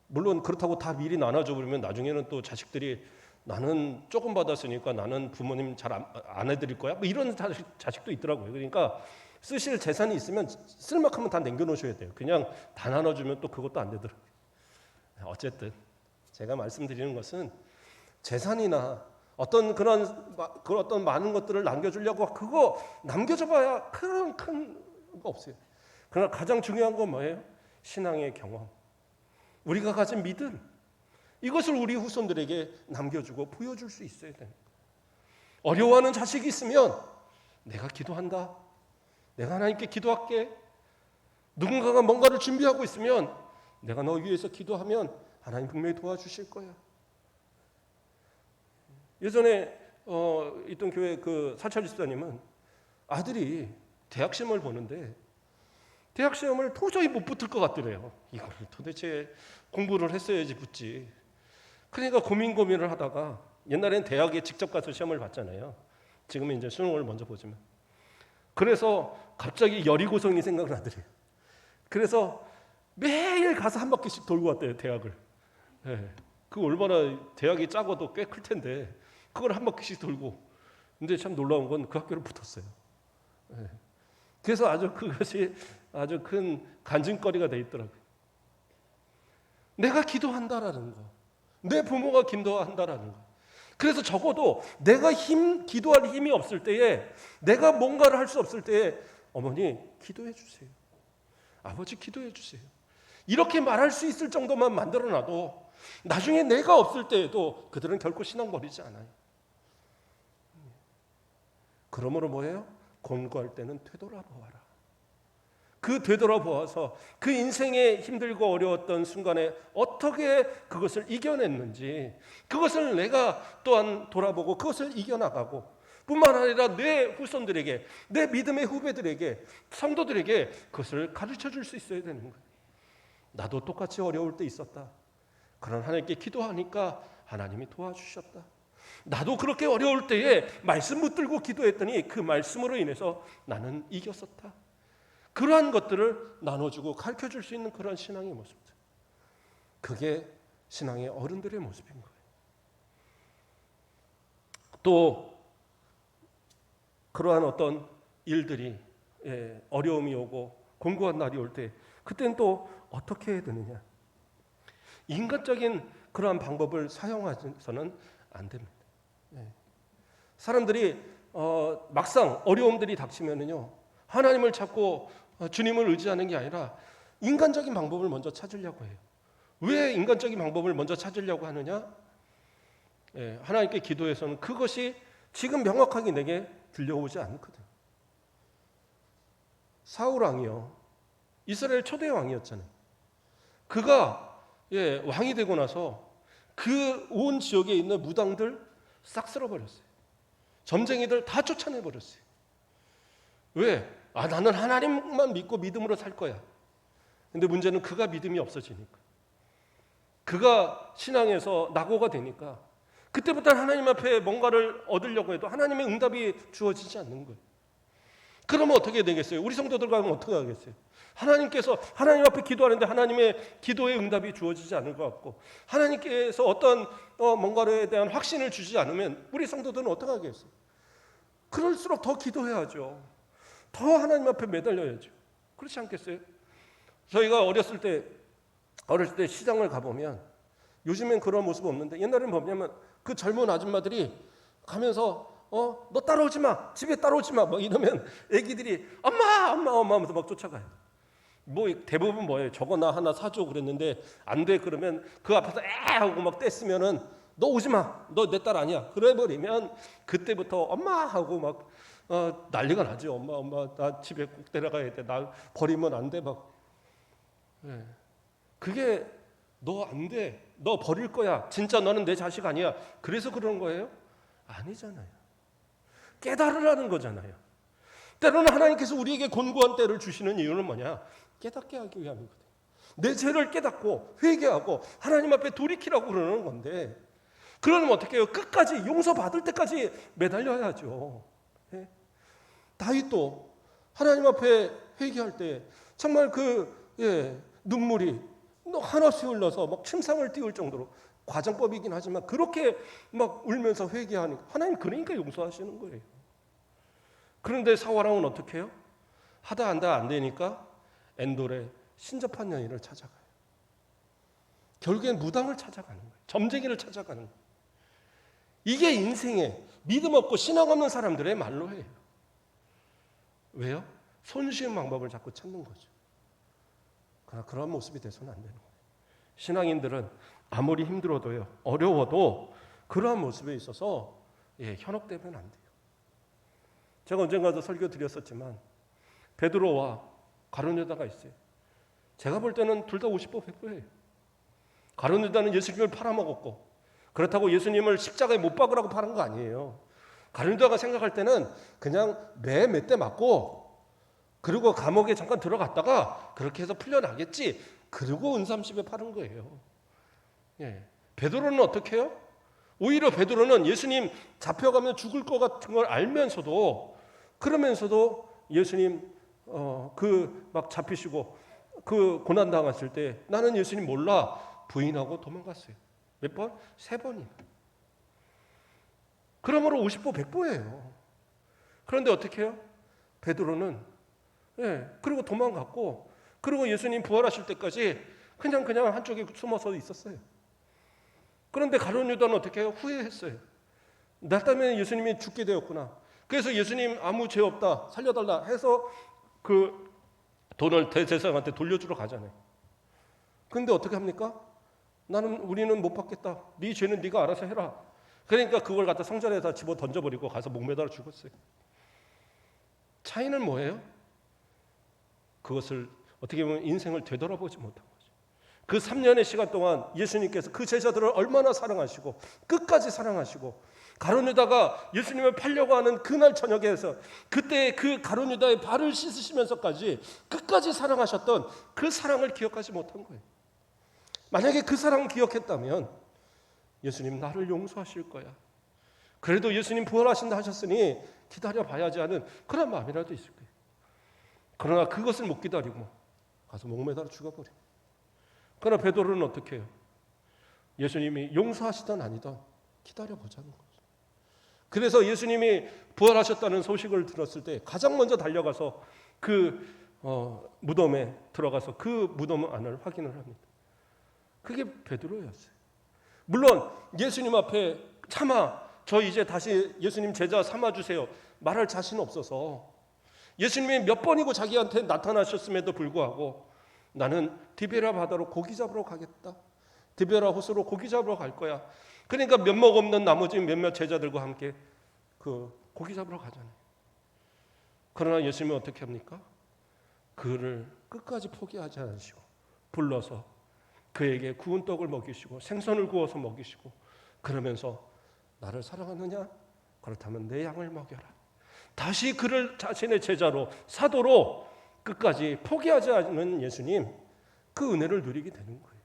물론 그렇다고 다 미리 나눠줘 버리면 나중에는 또 자식들이 나는 조금 받았으니까 나는 부모님 잘 안 해드릴 거야 뭐 이런 자식도 있더라고요. 그러니까 쓰실 재산이 있으면 쓸 만큼은 다 남겨놓으셔야 돼요. 그냥 다 나눠주면 또 그것도 안 되더라고요. 어쨌든 제가 말씀드리는 것은 재산이나 어떤 그런 어떤 많은 것들을 남겨주려고 그거 남겨줘봐야 큰 거 없어요. 그러나 가장 중요한 건 뭐예요? 신앙의 경험, 우리가 가진 믿음, 이것을 우리 후손들에게 남겨주고 보여줄 수 있어야 됩니다. 어려워하는 자식이 있으면 내가 기도한다. 내가 하나님께 기도할게. 누군가가 뭔가를 준비하고 있으면 내가 너 위해서 기도하면 하나님 분명히 도와주실 거야. 예전에 있던 교회 그 사찰 집사님은 아들이 대학 시험을 보는데 대학 시험을 도저히 못 붙을 것 같더래요. 이걸 도대체 공부를 했어야지 붙지. 그러니까 고민을 하다가 옛날엔 대학에 직접 가서 시험을 봤잖아요. 지금은 이제 수능을 먼저 보지만. 그래서 갑자기 여리고성이 생각나더래요. 그래서 매일 가서 한 바퀴씩 돌고 왔대요, 대학을. 네. 그 얼마나 대학이 작아도 꽤 클 텐데 그걸 한 바퀴씩 돌고. 근데 참 놀라운 건 그 학교를 붙었어요. 네. 그래서 아주 그것이 아주 큰 간증거리가 돼 있더라고요. 내가 기도한다라는 거, 내 부모가 기도한다라는 거. 그래서 적어도 내가 기도할 힘이 없을 때에, 내가 뭔가를 할 수 없을 때에 어머니 기도해 주세요. 아버지 기도해 주세요. 이렇게 말할 수 있을 정도만 만들어놔도 나중에 내가 없을 때에도 그들은 결코 신앙 버리지 않아요. 그러므로 뭐예요? 권고할 때는 되돌아보아라. 그 되돌아보아서 그 인생의 힘들고 어려웠던 순간에 어떻게 그것을 이겨냈는지, 그것을 내가 또한 돌아보고 그것을 이겨나가고, 뿐만 아니라 내 후손들에게, 내 믿음의 후배들에게, 성도들에게 그것을 가르쳐 줄 수 있어야 되는 거예요. 나도 똑같이 어려울 때 있었다. 그런 하나님께 기도하니까 하나님이 도와주셨다. 나도 그렇게 어려울 때에 말씀 붙들고 기도했더니 그 말씀으로 인해서 나는 이겼었다. 그러한 것들을 나눠주고 가르쳐줄 수 있는 그런 신앙의 모습들. 그게 신앙의 어른들의 모습인 거예요. 또 그러한 어떤 일들이, 어려움이 오고 곤고한 날이 올 때 그때는 또 어떻게 해야 되느냐. 인간적인 그러한 방법을 사용해서는 안 됩니다. 사람들이 막상 어려움들이 닥치면은요, 하나님을 찾고 주님을 의지하는 게 아니라 인간적인 방법을 먼저 찾으려고 해요. 왜 인간적인 방법을 먼저 찾으려고 하느냐? 하나님께 기도해서는 그것이 지금 명확하게 내게 들려오지 않거든. 사울 왕이요, 이스라엘 초대 왕이었잖아요. 그가 왕이 되고 나서 그 온 지역에 있는 무당들 싹 쓸어버렸어요. 점쟁이들 다 쫓아내버렸어요. 왜? 나는 하나님만 믿고 믿음으로 살 거야. 근데 문제는 그가 믿음이 없어지니까, 그가 신앙에서 낙오가 되니까 그때부터 하나님 앞에 뭔가를 얻으려고 해도 하나님의 응답이 주어지지 않는 거예요. 그러면 어떻게 되겠어요? 우리 성도들 가면 어떻게 하겠어요? 하나님께서 하나님 앞에 기도하는데 하나님의 기도의 응답이 주어지지 않을 것 같고, 하나님께서 어떤 뭔가에 대한 확신을 주지 않으면 우리 성도들은 어떻게 하겠어요? 그럴수록 더 기도해야죠. 더 하나님 앞에 매달려야죠. 그렇지 않겠어요? 저희가 어렸을 때 시장을 가보면, 요즘엔 그런 모습 없는데 옛날에는 뭐냐면 그 젊은 아줌마들이 가면서 너 따라오지 마, 집에 따라오지 마, 막 이러면 애기들이 엄마 하면서 막 쫓아가요. 뭐 대부분 뭐예요? 저거 나 하나 사줘 그랬는데 안 돼 그러면 그 앞에서 하고 막 떼쓰면은 너 오지 마, 너 내 딸 아니야. 그래 버리면 그때부터 엄마 하고 막 난리가 나죠. 엄마 나 집에 꼭 데려가야 돼. 나 버리면 안 돼 막. 그게 너 안 돼. 너 버릴 거야. 진짜 너는 내 자식 아니야. 그래서 그런 거예요? 아니잖아요. 깨달으라는 거잖아요. 때로는 하나님께서 우리에게 곤고한 때를 주시는 이유는 뭐냐? 깨닫게 하기 위함이거든요. 내 죄를 깨닫고 회개하고 하나님 앞에 돌이키라고 그러는 건데, 그러면 어떻게 해요? 끝까지 용서받을 때까지 매달려야죠. 다윗도 하나님 앞에 회개할 때 정말 눈물이 한없이 흘러서 막 침상을 띄울 정도로, 과정법이긴 하지만 그렇게 막 울면서 회개하니까 하나님 그러니까 용서하시는 거예요. 그런데 사울왕은 어떻게 해요? 하다 한다 안 되니까 엔돌에 신접한 여인을 찾아가요. 결국엔 무당을 찾아가는 거예요. 점쟁이를 찾아가는 거예요. 이게 인생에 믿음 없고 신앙 없는 사람들의 말로예요. 왜요? 손쉬운 방법을 자꾸 찾는 거죠. 그러나 그런 모습이 돼서는 안 되는 거예요. 신앙인들은 아무리 힘들어도요, 어려워도 그러한 모습에 있어서 현혹되면 안 돼요. 제가 언젠가도 설교 드렸었지만 베드로와 가룟 유다가 있어요. 제가 볼 때는 둘 다 50보 100보예요. 가룟 유다는 예수님을 팔아먹었고, 그렇다고 예수님을 십자가에 못 박으라고 파는 거 아니에요. 가룟 유다가 생각할 때는 그냥 매 몇 대 맞고, 그리고 감옥에 잠깐 들어갔다가 그렇게 해서 풀려나겠지, 그리고 은삼십에 파는 거예요. 베드로는 어떻게 해요? 오히려 베드로는 예수님 잡혀가면 죽을 것 같은 걸 알면서도, 그러면서도 예수님 막 잡히시고 그 고난 당했을 때 나는 예수님 몰라 부인하고 도망갔어요. 몇 번? 3번이나. 그러므로 50보 100보예요. 그런데 어떻게 해요? 베드로는 그리고 도망갔고, 그리고 예수님 부활하실 때까지 그냥 한쪽에 숨어서 있었어요. 그런데 가룟 유다는 어떻게 해요? 후회했어요. 나 때문에 예수님이 죽게 되었구나. 그래서 예수님 아무 죄 없다, 살려달라 해서 그 돈을 대제사장한테 돌려주러 가잖아요. 그런데 어떻게 합니까? 우리는 못 받겠다. 네 죄는 네가 알아서 해라. 그러니까 그걸 갖다 성전에다 집어 던져버리고 가서 목매달아 죽었어요. 차이는 뭐예요? 그것을 어떻게 보면 인생을 되돌아보지 못한 거죠. 그 3년의 시간 동안 예수님께서 그 제자들을 얼마나 사랑하시고 끝까지 사랑하시고, 가룟 유다가 예수님을 팔려고 하는 그날 저녁에서 그때 그 가룟 유다의 발을 씻으시면서까지 끝까지 사랑하셨던 그 사랑을 기억하지 못한 거예요. 만약에 그 사랑을 기억했다면 예수님 나를 용서하실 거야, 그래도 예수님 부활하신다 하셨으니 기다려봐야지 하는 그런 마음이라도 있을 거예요. 그러나 그것을 못 기다리고 가서 목매달아 죽어버려. 그러나 베드로는 어떻게 해요? 예수님이 용서하시든 아니든 기다려보자는 거죠. 그래서 예수님이 부활하셨다는 소식을 들었을 때 가장 먼저 달려가서 그 무덤에 들어가서 그 무덤 안을 확인을 합니다. 그게 베드로였어요. 물론 예수님 앞에 저 이제 다시 예수님 제자 삼아주세요 말할 자신 없어서, 예수님이 몇 번이고 자기한테 나타나셨음에도 불구하고 나는 디베라 바다로 고기 잡으러 가겠다, 디베라 호수로 고기 잡으러 갈 거야. 그러니까 면목 없는 나머지 몇몇 제자들과 함께 그 고기 잡으러 가잖아요. 그러나 예수님은 어떻게 합니까? 그를 끝까지 포기하지 않으시고 불러서 그에게 구운 떡을 먹이시고 생선을 구워서 먹이시고, 그러면서 나를 사랑하느냐? 그렇다면 내 양을 먹여라. 다시 그를 자신의 제자로, 사도로 끝까지 포기하지 않는 예수님, 그 은혜를 누리게 되는 거예요.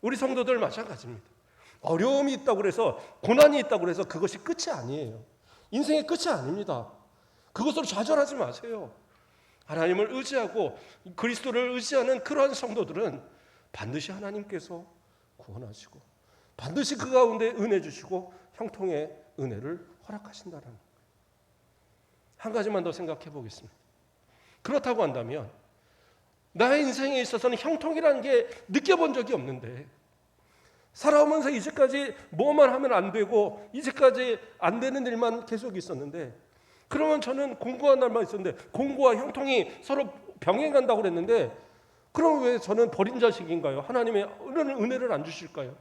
우리 성도들 마찬가지입니다. 어려움이 있다고 해서, 고난이 있다고 해서 그것이 끝이 아니에요. 인생의 끝이 아닙니다. 그것으로 좌절하지 마세요. 하나님을 의지하고 그리스도를 의지하는 그러한 성도들은 반드시 하나님께서 구원하시고 반드시 그 가운데 은혜 주시고 형통의 은혜를 허락하신다는 거예요. 한 가지만 더 생각해 보겠습니다. 그렇다고 한다면 나의 인생에 있어서는 형통이라는 게 느껴본 적이 없는데, 살아오면서 이제까지 뭐만 하면 안 되고 이제까지 안 되는 일만 계속 있었는데, 그러면 저는 공고한 날만 있었는데 공고와 형통이 서로 병행한다고 그랬는데, 그럼 왜 저는 버린 자식인가요? 하나님의 은혜를 안 주실까요?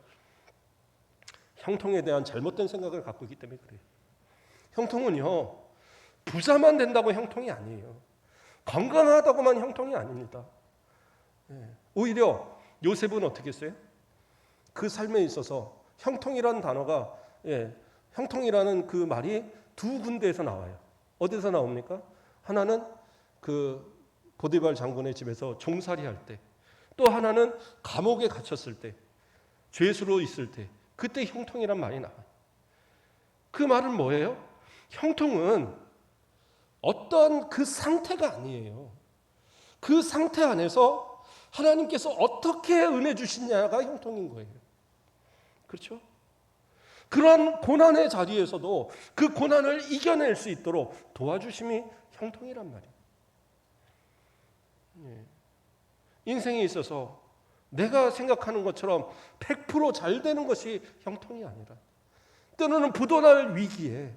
형통에 대한 잘못된 생각을 갖고 있기 때문에 그래요. 형통은요, 부자만 된다고 형통이 아니에요. 건강하다고만 형통이 아닙니다. 오히려 요셉은 어떻게 했어요? 그 삶에 있어서 형통이라는 단어가, 형통이라는 그 말이 두 군데에서 나와요. 어디서 나옵니까? 하나는 그 보디발 장군의 집에서 종살이 할 때, 또 하나는 감옥에 갇혔을 때, 죄수로 있을 때, 그때 형통이란 말이 나와요. 그 말은 뭐예요? 형통은 어떤 그 상태가 아니에요. 그 상태 안에서 하나님께서 어떻게 은혜 주시냐가 형통인 거예요. 그렇죠? 그러한 고난의 자리에서도 그 고난을 이겨낼 수 있도록 도와주심이 형통이란 말이에요. 인생에 있어서 내가 생각하는 것처럼 100% 잘 되는 것이 형통이 아니라, 때로는 부도날 위기에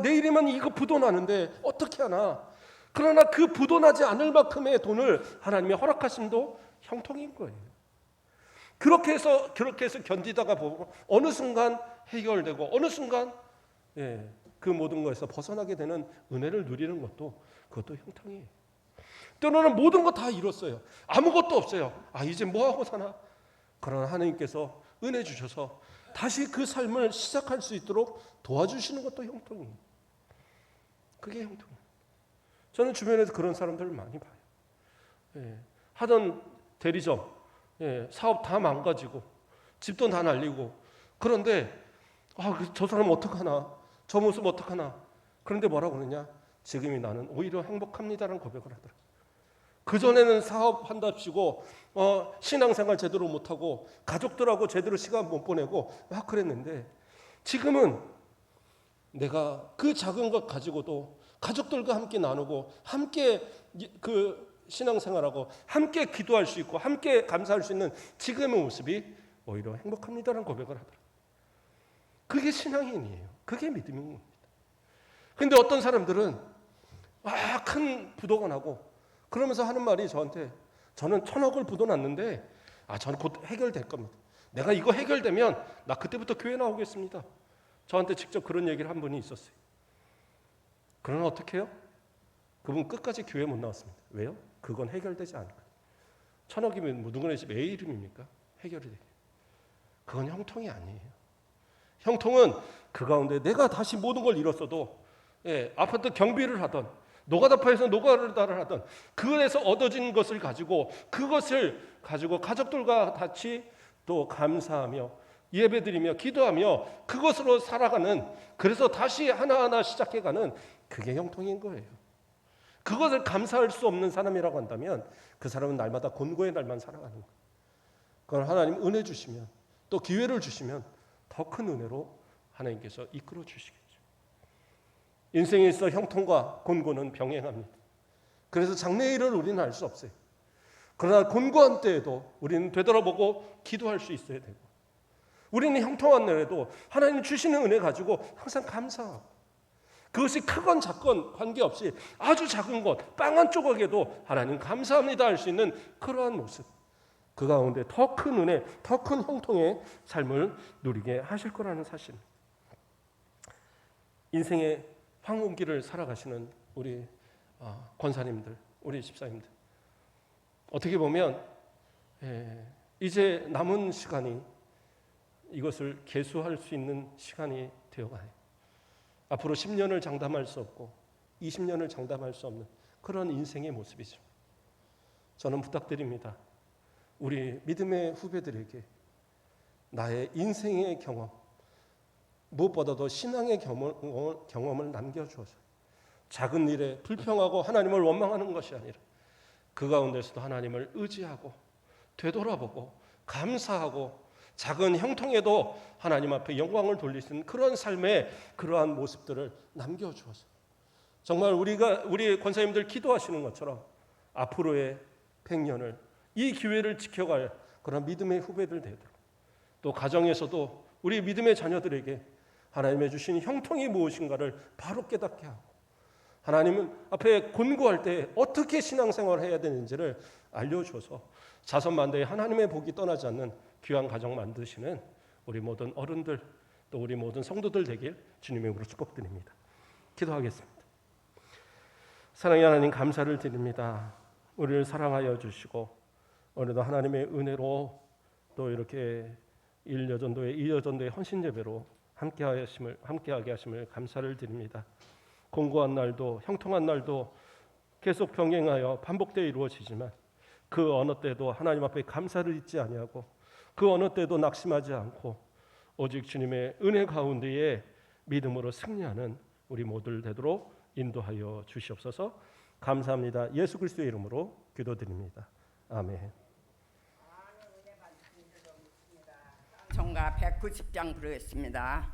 내일이면 이거 부도나는데 어떻게 하나, 그러나 그 부도나지 않을 만큼의 돈을 하나님이 허락하심도 형통인 거예요. 그렇게 해서 견디다가 보고 어느 순간 해결되고 어느 순간 그 모든 것에서 벗어나게 되는 은혜를 누리는 것도 그것도 형통이에요. 때로는 모든 거 다 잃었어요. 아무것도 없어요. 이제 뭐 하고 사나? 그러나 하나님께서 은혜 주셔서 다시 그 삶을 시작할 수 있도록 도와주시는 것도 형통이에요. 그게 형통이에요. 저는 주변에서 그런 사람들을 많이 봐요. 하던 대리점, 사업 다 망가지고 집도 다 날리고 그런데 저 사람 어떡하나? 저 모습 어떡하나? 그런데 뭐라고 그러냐? 지금이 나는 오히려 행복합니다라는 고백을 하더라. 그전에는 사업한답시고 신앙생활 제대로 못하고 가족들하고 제대로 시간 못 보내고 막 그랬는데 지금은 내가 그 작은 것 가지고도 가족들과 함께 나누고 함께 그 신앙생활하고 함께 기도할 수 있고 함께 감사할 수 있는 지금의 모습이 오히려 행복합니다라는 고백을 하더라. 그게 신앙인이에요. 그게 믿음입니다. 그런데 어떤 사람들은 큰 부도가 그러면서 하는 말이 저한테 저는 1,000억을 부도났는데 저는 곧 해결될 겁니다. 내가 이거 해결되면 나 그때부터 교회 나오겠습니다. 저한테 직접 그런 얘기를 한 분이 있었어요. 그러나 어떻게 해요? 그분 끝까지 교회 못 나왔습니다. 왜요? 그건 해결되지 않을 거예요. 1,000억이면 누구네 집 애 이름입니까? 해결이 돼요. 그건 형통이 아니에요. 형통은 그 가운데 내가 다시 모든 걸 잃었어도 아파트 경비를 하던 노가다파에서 노가다를 하던 그에서 얻어진 것을 가지고 그것을 가지고 가족들과 같이 또 감사하며 예배드리며 기도하며 그것으로 살아가는 그래서 다시 하나하나 시작해가는 그게 형통인 거예요. 그것을 감사할 수 없는 사람이라고 한다면 그 사람은 날마다 곤고의 날만 살아가는 거예요. 그건 하나님 은혜 주시면 또 기회를 주시면 더 큰 은혜로 하나님께서 이끌어 주시겠죠. 인생에 있어 형통과 곤고는 병행합니다. 그래서 장래일을 우리는 알 수 없어요. 그러나 곤고한 때에도 우리는 되돌아보고 기도할 수 있어야 되고 우리는 형통한 날에도 하나님 주시는 은혜 가지고 항상 감사하고 그것이 크건 작건 관계없이 아주 작은 것, 빵 한 조각에도 하나님 감사합니다 할 수 있는 그러한 모습 그 가운데 더 큰 은혜, 더 큰 형통의 삶을 누리게 하실 거라는 사실. 인생의 황혼기를 살아가시는 우리 권사님들, 우리 집사님들 어떻게 보면 이제 남은 시간이 이것을 계수할 수 있는 시간이 되어가요. 앞으로 10년을 장담할 수 없고 20년을 장담할 수 없는 그런 인생의 모습이죠. 저는 부탁드립니다. 우리 믿음의 후배들에게 나의 인생의 경험 무엇보다도 신앙의 경험을 남겨주어서 작은 일에 불평하고 하나님을 원망하는 것이 아니라 그 가운데서도 하나님을 의지하고 되돌아보고 감사하고 작은 형통에도 하나님 앞에 영광을 돌릴 수 있는 그런 삶의 그러한 모습들을 남겨주어서 정말 우리 권사님들 기도하시는 것처럼 앞으로의 100년을 이 기회를 지켜갈 그런 믿음의 후배들 되도록 또 가정에서도 우리 믿음의 자녀들에게 하나님의 주신 형통이 무엇인가를 바로 깨닫게 하고 하나님 앞에 곤고할 때 어떻게 신앙생활을 해야 되는지를 알려줘서 자선만대에 하나님의 복이 떠나지 않는 귀한 가정 만드시는 우리 모든 어른들 또 우리 모든 성도들 되길 주님의 이름으로 축복드립니다. 기도하겠습니다. 사랑의 하나님 감사를 드립니다. 우리를 사랑하여 주시고 오늘도 하나님의 은혜로 또 이렇게 1여전도회 2여전도회 헌신예배로 함께하게 하심을 감사를 드립니다. 공고한 날도 형통한 날도 계속 병행하여 반복되어 이루어지지만 그 어느 때도 하나님 앞에 감사를 잊지 아니하고 그 어느 때도 낙심하지 않고 오직 주님의 은혜 가운데에 믿음으로 승리하는 우리 모두를 되도록 인도하여 주시옵소서. 감사합니다. 예수 그리스도의 이름으로 기도드립니다. 아멘. 정가 190장 부르겠습니다.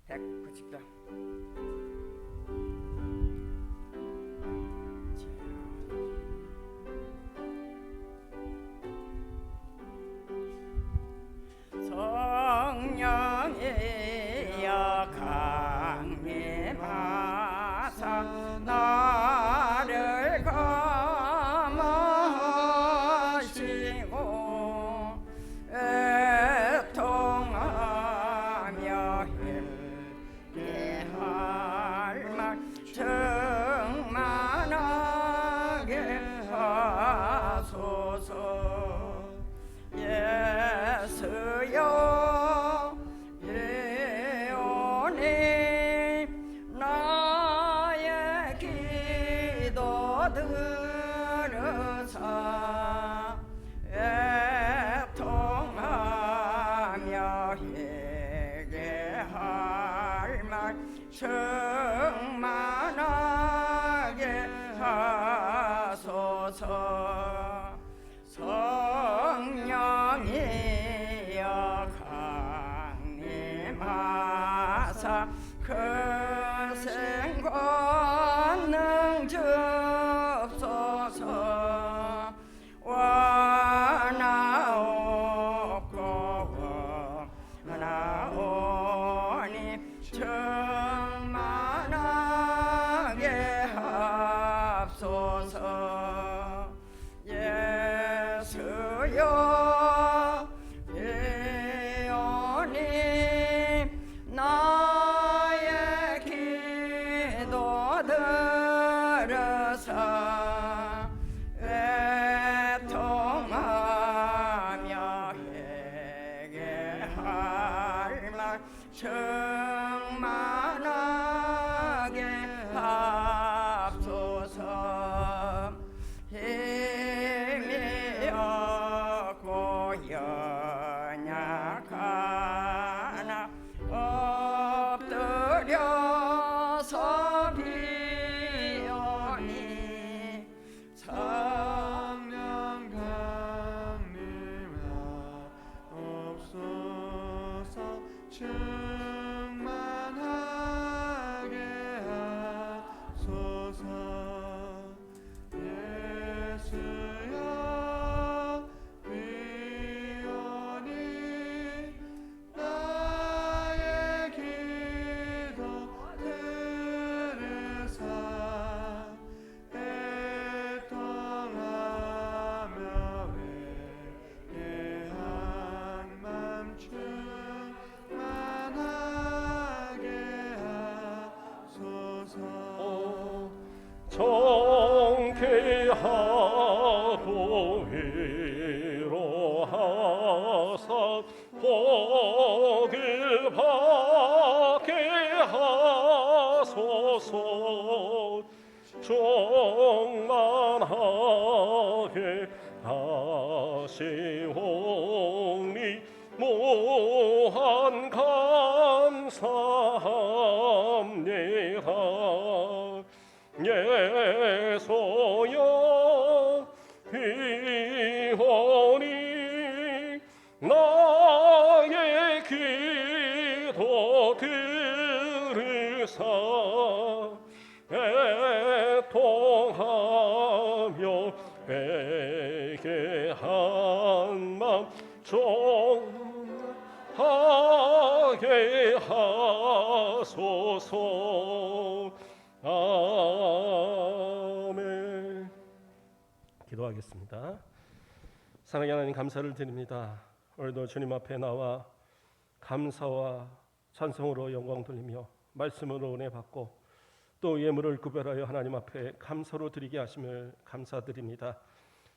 190장. 성령이여 강림하사 나를 감하시고 나의 기도 들으사 애통하며 회개할 말 충만하게 하소서. 성령이여 강림하사 그 생권능 주옵소서. 원하옵고 원하오니 충만하게 합소서. 예수여 비오니 나의 기도 들으사 애통하며 회개할 말 충만하게 합소서. 힘이 없고 연약하나 엎드려서 비오니 성령 강림하옵소서. 충만하게 하소서. 예수여 비오니 나의 기도 들으사 애통하며 회개한 맘 충만하게 하소서. 정케하고 위로하사 복을 받게 하소서. 충만하게 하시오니 무한 감사합니다. 예수여 비오니 나의 기도 들으사 애통하며 회개한 맘 정하게 하소서. 아멘. 기도하겠습니다. 사랑하는 하나님, 감사를 드립니다. 오늘도 주님 앞에 나와 감사와 찬송으로 영광 돌리며 말씀으로 은혜 받고 또 예물을 구별하여 하나님 앞에 감사로 드리게 하심을 감사드립니다.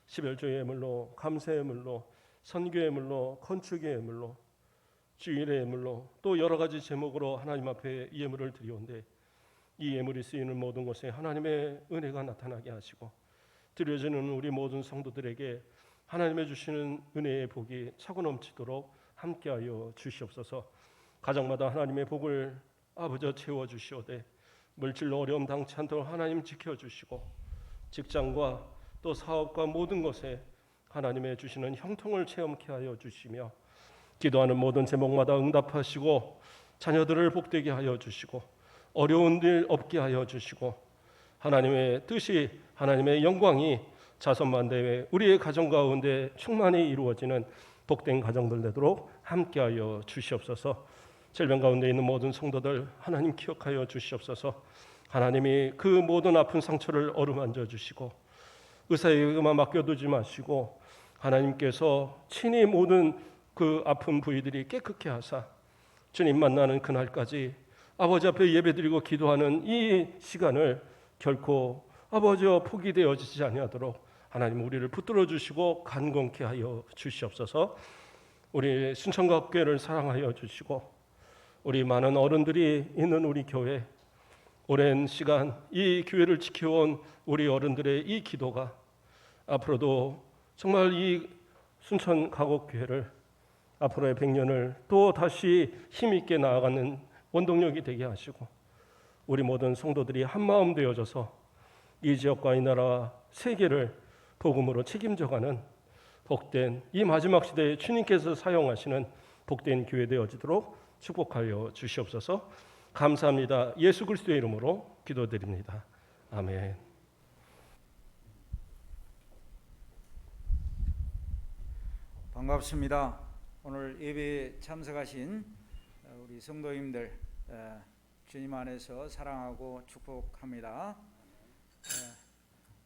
11조의 예물로, 감사의 예물로, 선교의 예물로, 건축의 예물로, 주일의 예물로 또 여러 가지 제목으로 하나님 앞에 예물을 드리온데 이 예물이 쓰이는 모든 곳에 하나님의 은혜가 나타나게 하시고 드려지는 우리 모든 성도들에게 하나님의 주시는 은혜의 복이 차고 넘치도록 함께하여 주시옵소서. 가정마다 하나님의 복을 아버지 채워 주시오되 물질로 어려움 당치 않도록 하나님 지켜주시고 직장과 또 사업과 모든 것에 하나님의 주시는 형통을 체험케 하여 주시며 기도하는 모든 제목마다 응답하시고 자녀들을 복되게 하여 주시고 어려운 일 없게 하여 주시고 하나님의 뜻이, 하나님의 영광이 자손만대에 우리의 가정 가운데 충만히 이루어지는 복된 가정들 되도록 함께하여 주시옵소서. 질병 가운데 있는 모든 성도들 하나님 기억하여 주시옵소서. 하나님이 그 모든 아픈 상처를 어루만져 주시고 의사에게만 맡겨두지 마시고 하나님께서 친히 모든 그 아픈 부위들이 깨끗게 하사 주님 만나는 그날까지 아버지 앞에 예배드리고 기도하는 이 시간을 결코 아버지와 포기되어지지 아니하도록 하나님 우리를 붙들어 주시고 간공케 하여 주시옵소서. 우리 순천각교회를 사랑하여 주시고 우리 많은 어른들이 있는 우리 교회, 오랜 시간 이 교회를 지켜온 우리 어른들의 이 기도가 앞으로도 정말 이 순천 가곡교회를 앞으로의 100년을 또 다시 힘있게 나아가는 원동력이 되게 하시고, 우리 모든 성도들이 한마음 되어져서 이 지역과 이 나라 세계를 복음으로 책임져가는 복된 이 마지막 시대에 주님께서 사용하시는 복된 교회 되어지도록 축복하여 주시옵소서. 감사합니다. 예수 그리스도의 이름으로 기도드립니다. 아멘. 반갑습니다. 오늘 예배에 참석하신 우리 성도님들 주님 안에서 사랑하고 축복합니다.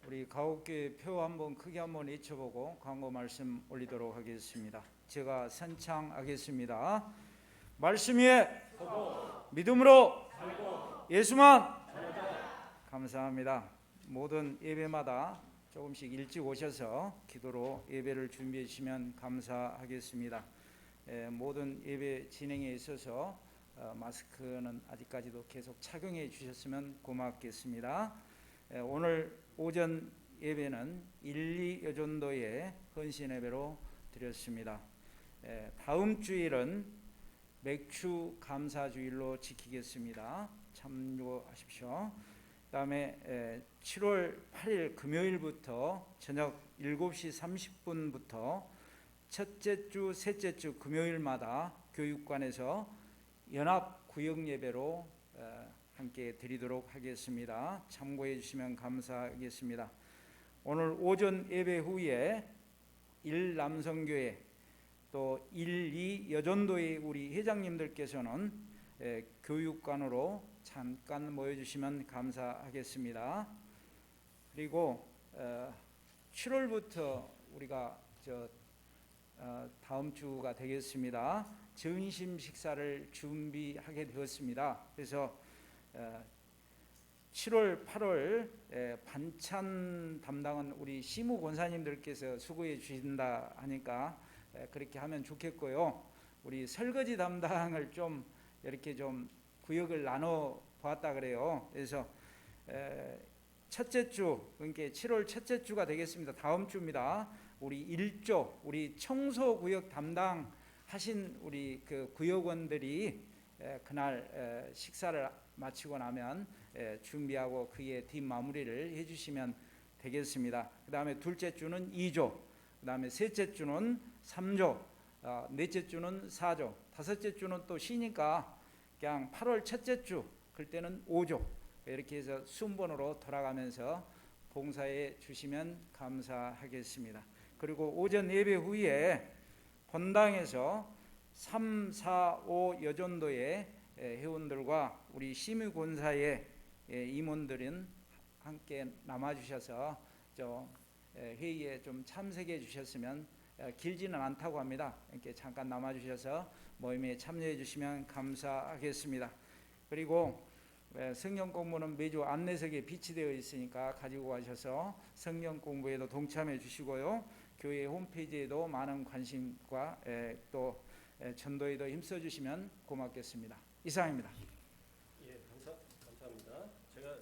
우리 가옥교회 표 한번 크게 한번 외쳐보고 광고 말씀 올리도록 하겠습니다. 제가 선창하겠습니다. 말씀 위에 믿음으로 예수만. 감사합니다. 모든 예배마다 조금씩 일찍 오셔서 기도로 예배를 준비해 주시면 감사하겠습니다. 모든 예배 진행에 있어서 마스크는 아직까지도 계속 착용해 주셨으면 고맙겠습니다. 오늘 오전 예배는 1, 2 여전도의 헌신 예배로 드렸습니다. 다음 주일은 맥주 감사 주일로 지키겠습니다. 참고하십시오. 그다음에 7월 8일 금요일부터 저녁 7시 30분부터 첫째 주, 셋째 주 금요일마다 교육관에서 연합 구역 예배로 함께 드리도록 하겠습니다. 참고해 주시면 감사하겠습니다. 오늘 오전 예배 후에 1 남성교회 또 1, 2 여전도의 우리 회장님들께서는 교육관으로 잠깐 모여주시면 감사하겠습니다. 그리고 7월부터 우리가 다음 주가 되겠습니다. 전심 식사를 준비하게 되었습니다. 그래서 7월, 8월 반찬 담당은 우리 시무 권사님들께서 수고해 주신다 하니까 그렇게 하면 좋겠고요. 우리 설거지 담당을 좀 이렇게 좀 구역을 나눠 보았다 그래요. 그래서 첫째 주, 그러니까 7월 첫째 주가 되겠습니다. 다음 주입니다. 우리 1조, 우리 청소 구역 담당하신 우리 그 구역원들이 그날 식사를 마치고 나면 준비하고 그의 뒷마무리를 해주시면 되겠습니다. 그 다음에 둘째 주는 2조, 그 다음에 셋째 주는 3조, 넷째 주는 4조, 다섯째 주는 또 쉬니까 그냥 8월 첫째 주 그때는 5조 이렇게 해서 순번으로 돌아가면서 봉사해 주시면 감사하겠습니다. 그리고 오전 예배 후에 본당에서 3, 4, 5 여전도의 회원들과 우리 심의권사의 임원들은 함께 남아주셔서 회의에 좀 참석해 주셨으면 길지는 않다고 합니다. 이렇게 잠깐 남아주셔서 모임에 참여해 주시면 감사하겠습니다. 그리고 성경 공부는 매주 안내석에 비치되어 있으니까 가지고 가셔서 성경 공부에도 동참해 주시고요. 교회 홈페이지에도 많은 관심과 또 전도에도 힘써 주시면 고맙겠습니다. 이상입니다. 예, 감사합니다. 제가